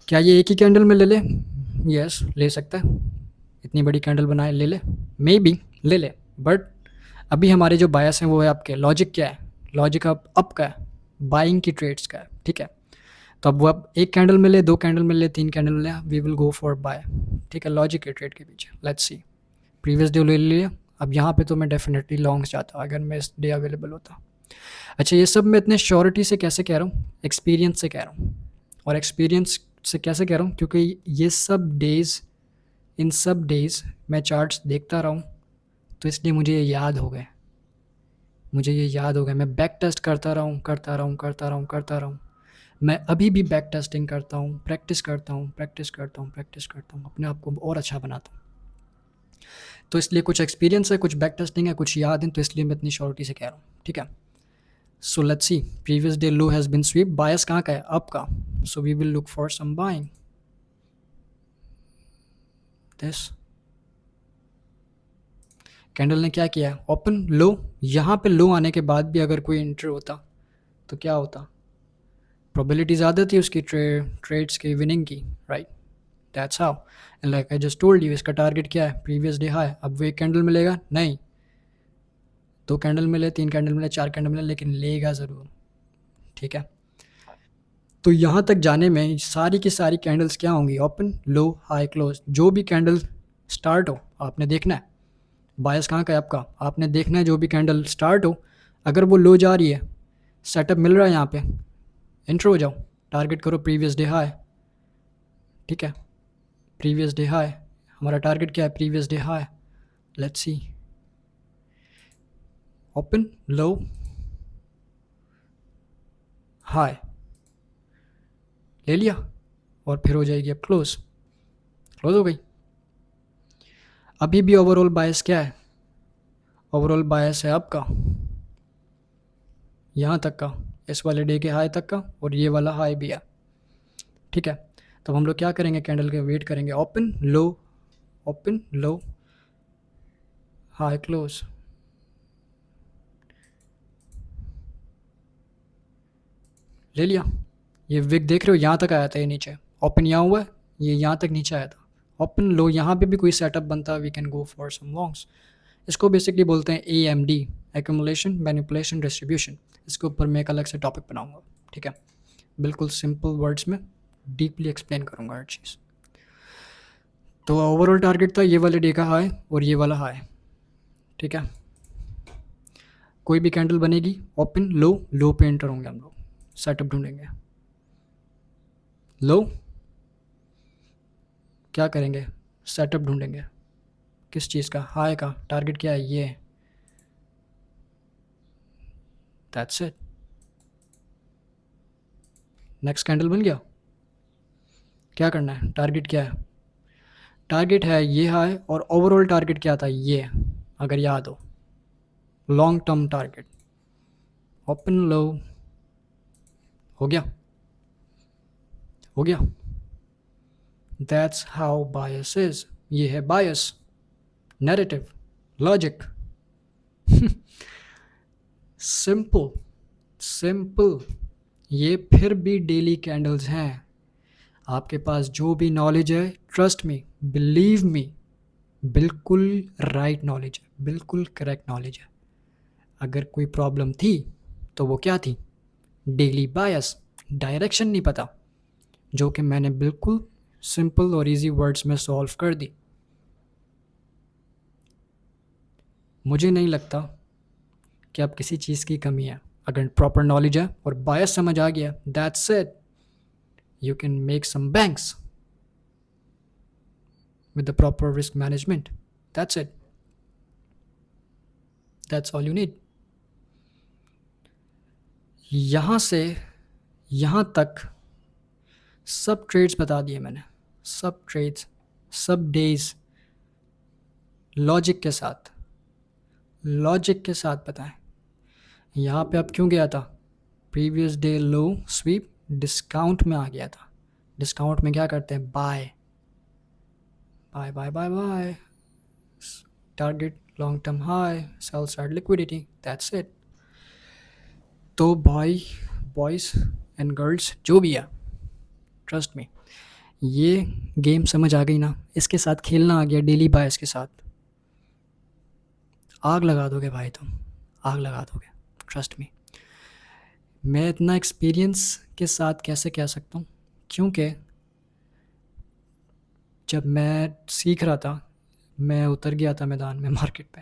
क्या ये एक ही कैंडल में ले ले, यस ले सकता है, इतनी बड़ी कैंडल बनाए ले ले, मे बी ले ले, बट अभी हमारे जो बायस हैं वो है आपके, लॉजिक क्या है, लॉजिक अप का है, बाइंग की ट्रेड्स का है। ठीक है, तो अब वो अब एक कैंडल में ले, दो कैंडल में ले, तीन कैंडल में ले, we will go for buy. ठीक है, लॉजिक के ट्रेड के पीछे। लेट्स सी, प्रीवियस डे ले लिया, अब यहाँ पे तो मैं डेफिनेटली लॉन्ग्स जाता अगर मैं इस डे अवेलेबल होता। अच्छा, ये सब मैं इतने श्योरिटी से कैसे कह रहा हूँ, एक्सपीरियंस से कह रहा हूँ। और एक्सपीरियंस से कैसे कह रहा हूँ, क्योंकि ये सब डेज़, इन सब डेज़ मैं चार्ट्स देखता रहा हूँ, तो इसलिए मुझे ये याद हो गए, मुझे ये याद हो गया। मैं बैक टेस्ट करता रहा हूँ, करता रहा हूँ, करता रहा हूँ, करता रहा हूँ। मैं अभी भी बैक टेस्टिंग करता हूँ, प्रैक्टिस करता हूँ, प्रैक्टिस करता हूँ, प्रैक्टिस करता हूँ, अपने आप को और अच्छा बनाता हूँ। तो इसलिए कुछ एक्सपीरियंस है, कुछ बैक टेस्टिंग है, कुछ याद है, तो इसलिए मैं इतनी श्योरिटी से कह रहा हूँ। ठीक है, so let's see, previous day low has been sweep, bias कहाँ का है, अप का, so we will look for some buying this. Candle ने क्या किया, ओपन लो, यहाँ पे लो आने के बाद भी अगर कोई एंटर होता तो क्या होता, प्रोबेबिलिटी ज़्यादा थी उसकी ट्रेड्स की विनिंग की, right, that's how. And like I just told you, इसका टारगेट क्या है, प्रीवियस डे हाई। अब वो एक कैंडल मिलेगा नहीं, दो कैंडल मिले, तीन कैंडल मिले, चार कैंडल मिले, लेकिन लेगा ज़रूर। ठीक है, तो यहाँ तक जाने में सारी की सारी कैंडल्स क्या होंगी, ओपन लो हाई क्लोज। जो भी कैंडल स्टार्ट हो आपने देखना है, बायस कहाँ का है आपका, आपने देखना है जो भी कैंडल स्टार्ट हो, अगर वो लो जा रही है, सेटअप मिल रहा है यहाँ पे, एंटर हो जाओ, टारगेट करो प्रीवियस डे हाई। ठीक है, प्रीवियस डे हाई, हमारा टारगेट क्या है, previous day high. Let's C, open low high ले लिया, और फिर हो जाएगी अब क्लोज, क्लोज हो गई। अभी भी ओवरऑल बायस क्या है, ओवरऑल बायस है आपका यहाँ तक का, इस वाले डे के हाई तक का, और ये वाला हाई भी है। ठीक है, तो हम लोग क्या करेंगे, कैंडल के वेट करेंगे, ओपन लो हाई क्लोज। ले लिया, ये विक देख रहे हो यहाँ तक आया था, ये नीचे ओपन यहाँ हुआ है, ये यहाँ तक नीचे आया था, ओपन लो, यहाँ पे भी कोई सेटअप बनता, we can go for some longs. इसको बेसिकली बोलते हैं AMD, एक्यूमुलेशन मैनिपुलेशन डिस्ट्रीब्यूशन। इसके ऊपर मैं एक अलग से टॉपिक बनाऊंगा। ठीक है, बिल्कुल सिंपल वर्ड्स में डीपली एक्सप्लेन करूंगा हर चीज़। तो ओवरऑल टारगेट था ये वाले डे का हाई और ये वाला हाई। ठीक है, कोई भी कैंडल बनेगी, ओपन लो पे एंटर होंगे हम लोग, सेटअप ढूंढेंगे, लो क्या करेंगे, सेटअप ढूंढेंगे, किस चीज़ का, हाई का, टारगेट क्या है ये, दैट्स इट। नेक्स्ट कैंडल बन गया, क्या करना है, टारगेट क्या है, टारगेट है ये हाई, और ओवरऑल टारगेट क्या था ये, अगर याद हो, लॉन्ग टर्म टारगेट, ओपन लो, हो गया, हो गया, दैट्स हाउ बायस इज। ये है बायस, नैरेटिव, लॉजिक। Simple, simple. ये फिर भी डेली कैंडल्स हैं। आपके पास जो भी नॉलेज है, ट्रस्ट मी, बिलीव मी, बिल्कुल राइट नॉलेज है, बिल्कुल करेक्ट नॉलेज है। अगर कोई प्रॉब्लम थी तो वो क्या थी? डेली बायस, डायरेक्शन नहीं पता, जो कि मैंने बिल्कुल सिंपल और इजी वर्ड्स में सॉल्व कर दी। मुझे नहीं लगता कि अब किसी चीज़ की कमी है। अगर प्रॉपर नॉलेज है और बायस समझ आ गया, that's it, you can make some banks with the proper risk management. That's it. That's all you need. यहाँ से यहाँ तक सब ट्रेड्स बता दिए मैंने, सब ट्रेड्स, सब डेज, लॉजिक के साथ, लॉजिक के साथ बताएं। यहाँ पे अब क्यों गया था? Previous day low sweep discount में आ गया था। डिस्काउंट में क्या करते हैं? Buy buy buy buy buy, target long term high, sell side liquidity, that's it. तो भाई, बॉयज़ एंड गर्ल्स जो भी है, ट्रस्ट मी, ये गेम समझ आ गई ना, इसके साथ खेलना आ गया डेली बायस के साथ, आग लगा दोगे भाई तुम, आग लगा दोगे, ट्रस्ट मी। मैं इतना एक्सपीरियंस के साथ कैसे कह सकता हूँ? क्योंकि जब मैं सीख रहा था, मैं उतर गया था मैदान में, मार्केट पे,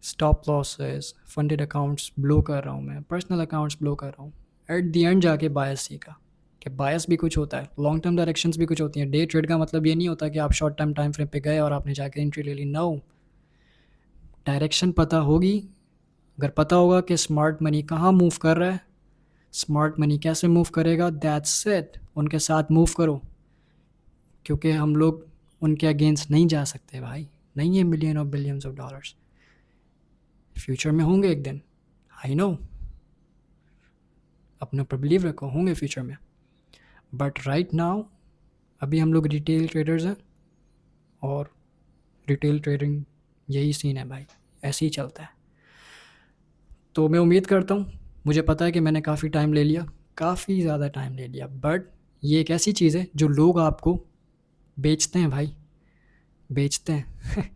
stop losses, funded accounts blow कर रहा हूँ मैं, पर्सनल अकाउंट्स ब्लो कर रहा हूँ। एट दी एंड जाके बायस सीखा कि बायस भी कुछ होता है, लॉन्ग टर्म डायरेक्शंस भी कुछ होती हैं। डे ट्रेड का मतलब ये नहीं होता कि आप शॉर्ट टर्म टाइम फ्रेम पे गए और आपने जाके एंट्री ले ली। नो, डायरेक्शन पता होगी। अगर पता होगा कि स्मार्ट मनी कहाँ मूव कर रहा है, स्मार्ट मनी कैसे मूव करेगा, दैट्स इट, उनके साथ मूव करो। क्योंकि हम लोग उनके अगेंस्ट नहीं जा सकते भाई, नहीं है मिलियन और बिलियंस ऑफ डॉलर्स, फ्यूचर में होंगे एक दिन, आई नो, अपने ऊपर बिलीव रखो, होंगे फ्यूचर में। बट राइट नाउ अभी हम लोग रिटेल ट्रेडर्स हैं, और रिटेल ट्रेडिंग यही सीन है भाई, ऐसे ही चलता है। तो मैं उम्मीद करता हूँ, मुझे पता है कि मैंने काफ़ी टाइम ले लिया, काफ़ी ज़्यादा टाइम ले लिया, बट ये एक ऐसी चीज़ है जो लोग आपको बेचते हैं भाई, बेचते हैं।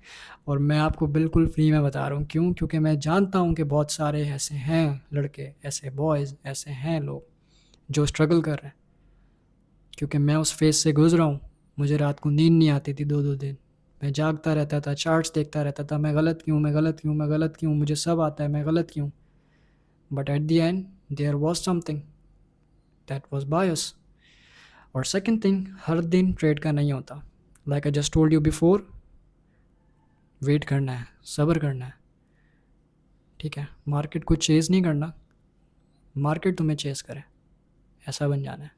और मैं आपको बिल्कुल फ्री में बता रहा हूँ। क्यों? क्योंकि मैं जानता हूँ कि बहुत सारे ऐसे हैं लड़के, ऐसे बॉयज़, ऐसे हैं लोग जो स्ट्रगल कर रहे हैं। क्योंकि मैं उस फेज़ से गुजरा हूँ। मुझे रात को नींद नहीं आती थी 2-2 दिन, मैं जागता रहता था, चार्ट्स देखता रहता था, मैं गलत क्यों, मैं गलत क्यों, मैं गलत क्यों, मुझे सब आता है, मैं गलत क्यों। But at the end there was something that was bias. और सेकंड थिंग, हर दिन ट्रेड का नहीं होता। Like I just told you before, wait करना है, सब्र करना है, ठीक है? मार्केट को चेज़ नहीं करना, मार्केट तुम्हें चेज़ करे, ऐसा बन जाना है।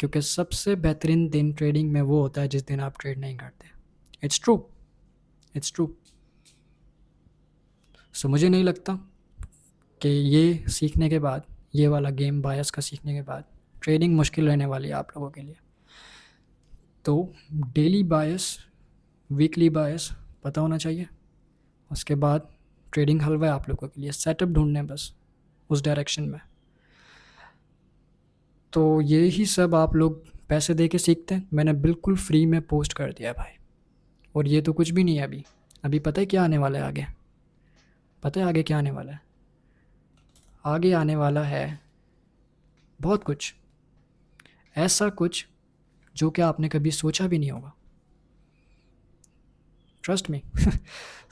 क्योंकि सबसे बेहतरीन दिन ट्रेडिंग में वो होता है जिस दिन आप ट्रेड नहीं करते। It's true, it's true. So मुझे नहीं लगता कि ये सीखने के बाद, ये वाला गेम बायस का सीखने के बाद, ट्रेडिंग मुश्किल रहने वाली है आप लोगों के लिए। तो डेली बायस, वीकली बायस पता होना चाहिए। उसके बाद ट्रेडिंग हलवा है आप लोगों के लिए, सेटअप ढूंढने बस उस डायरेक्शन में। तो यही सब आप लोग पैसे दे के सीखते हैं, मैंने बिल्कुल फ्री में पोस्ट कर दिया है भाई। और ये तो कुछ भी नहीं है अभी। अभी पता है क्या आने वाला है आगे? पता है आगे क्या आने वाला है? आगे आने वाला है बहुत कुछ, ऐसा कुछ जो कि आपने कभी सोचा भी नहीं होगा, ट्रस्ट मी।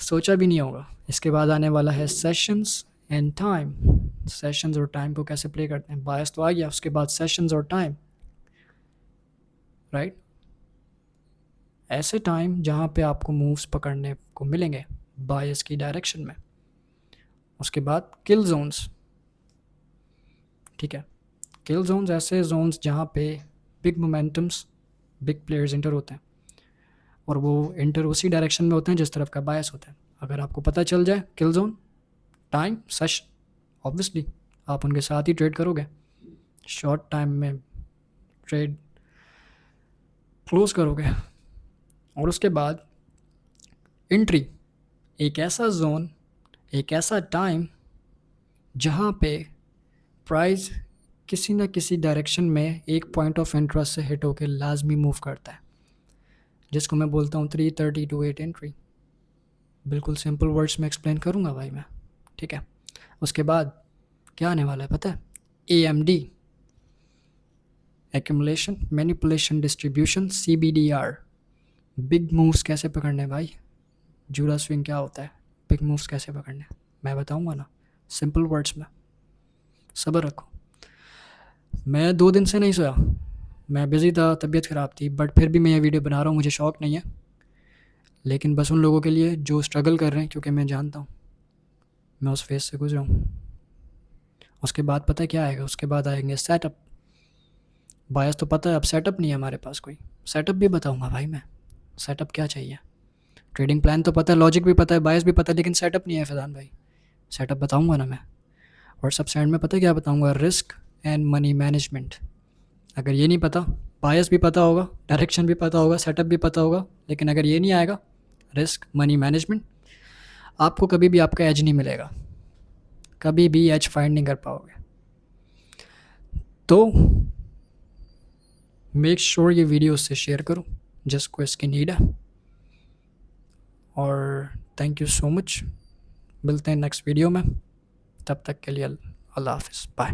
सोचा भी नहीं होगा। इसके बाद आने वाला है सेशंस एंड टाइम। सेशंस और टाइम को कैसे प्ले करते हैं, बायस तो आ गया, उसके बाद सेशंस और टाइम, राइट? ऐसे टाइम जहाँ पे आपको मूव्स पकड़ने को मिलेंगे बायस की डायरेक्शन में। उसके बाद किल जोन्स, ठीक है? किल जोन्स ऐसे जोन्स जहाँ पे big momentums, big players inter होते हैं, और वो इंटर उसी डायरेक्शन में होते हैं जिस तरफ का बायस होता है। अगर आपको पता चल जाए किल जोन, टाइम, सेशन, ऑब्वियसली आप उनके साथ ही ट्रेड करोगे। शॉर्ट टाइम में ट्रेड क्लोज करोगे और उसके बाद एंट्री, एक ऐसा जोन, एक ऐसा टाइम जहाँ पे प्राइस किसी न किसी डायरेक्शन में एक पॉइंट ऑफ इंटरेस्ट से हिट होकर लाजमी मूव करता है, जिसको मैं बोलता हूँ 3:30 to 8 एंट्री। बिल्कुल सिंपल वर्ड्स में एक्सप्लेन करूँगा भाई मैं, ठीक है। उसके बाद क्या आने वाला है पता है? AMD, accumulation manipulation distribution, CBDR, big moves कैसे पकड़ने भाई। जूरा स्विंग क्या होता है, बिग मूव्स कैसे पकड़ने, मैं बताऊंगा ना सिंपल वर्ड्स में, सब्र रखो। मैं 2 दिन से नहीं सोया, मैं बिज़ी था, तबीयत ख़राब थी, बट फिर भी मैं ये वीडियो बना रहा हूँ, मुझे शौक़ नहीं है, लेकिन बस उन लोगों के लिए जो स्ट्रगल कर रहे हैं, क्योंकि मैं जानता हूँ, मैं उस फेज़ से गुजरा हूँ। उसके बाद पता है क्या आएगा? उसके बाद आएंगे सेटअप। बायस तो पता है, अब सेटअप नहीं है हमारे पास कोई, सेटअप भी बताऊंगा भाई मैं, सेटअप क्या चाहिए। ट्रेडिंग प्लान तो पता है, लॉजिक भी पता है, बायस भी पता है, लेकिन सेटअप नहीं है फैजान भाई, सेटअप बताऊंगा ना मैं। और सबसे एंड में पता है क्या बताऊंगा? Risk and money management. अगर ये नहीं पता, बायस भी पता होगा, डायरेक्शन भी पता होगा, सेटअप भी पता होगा, लेकिन अगर ये नहीं आएगा, रिस्क मनी मैनेजमेंट, आपको कभी भी आपका एज नहीं मिलेगा, कभी भी एज फाइंड नहीं कर पाओगे। तो मेक श्योर ये वीडियो उससे शेयर करो जिसको इसकी नीड है। और थैंक यू सो मच, मिलते हैं नेक्स्ट वीडियो में, तब तक के लिए अल्लाह हाफिज़, बाय।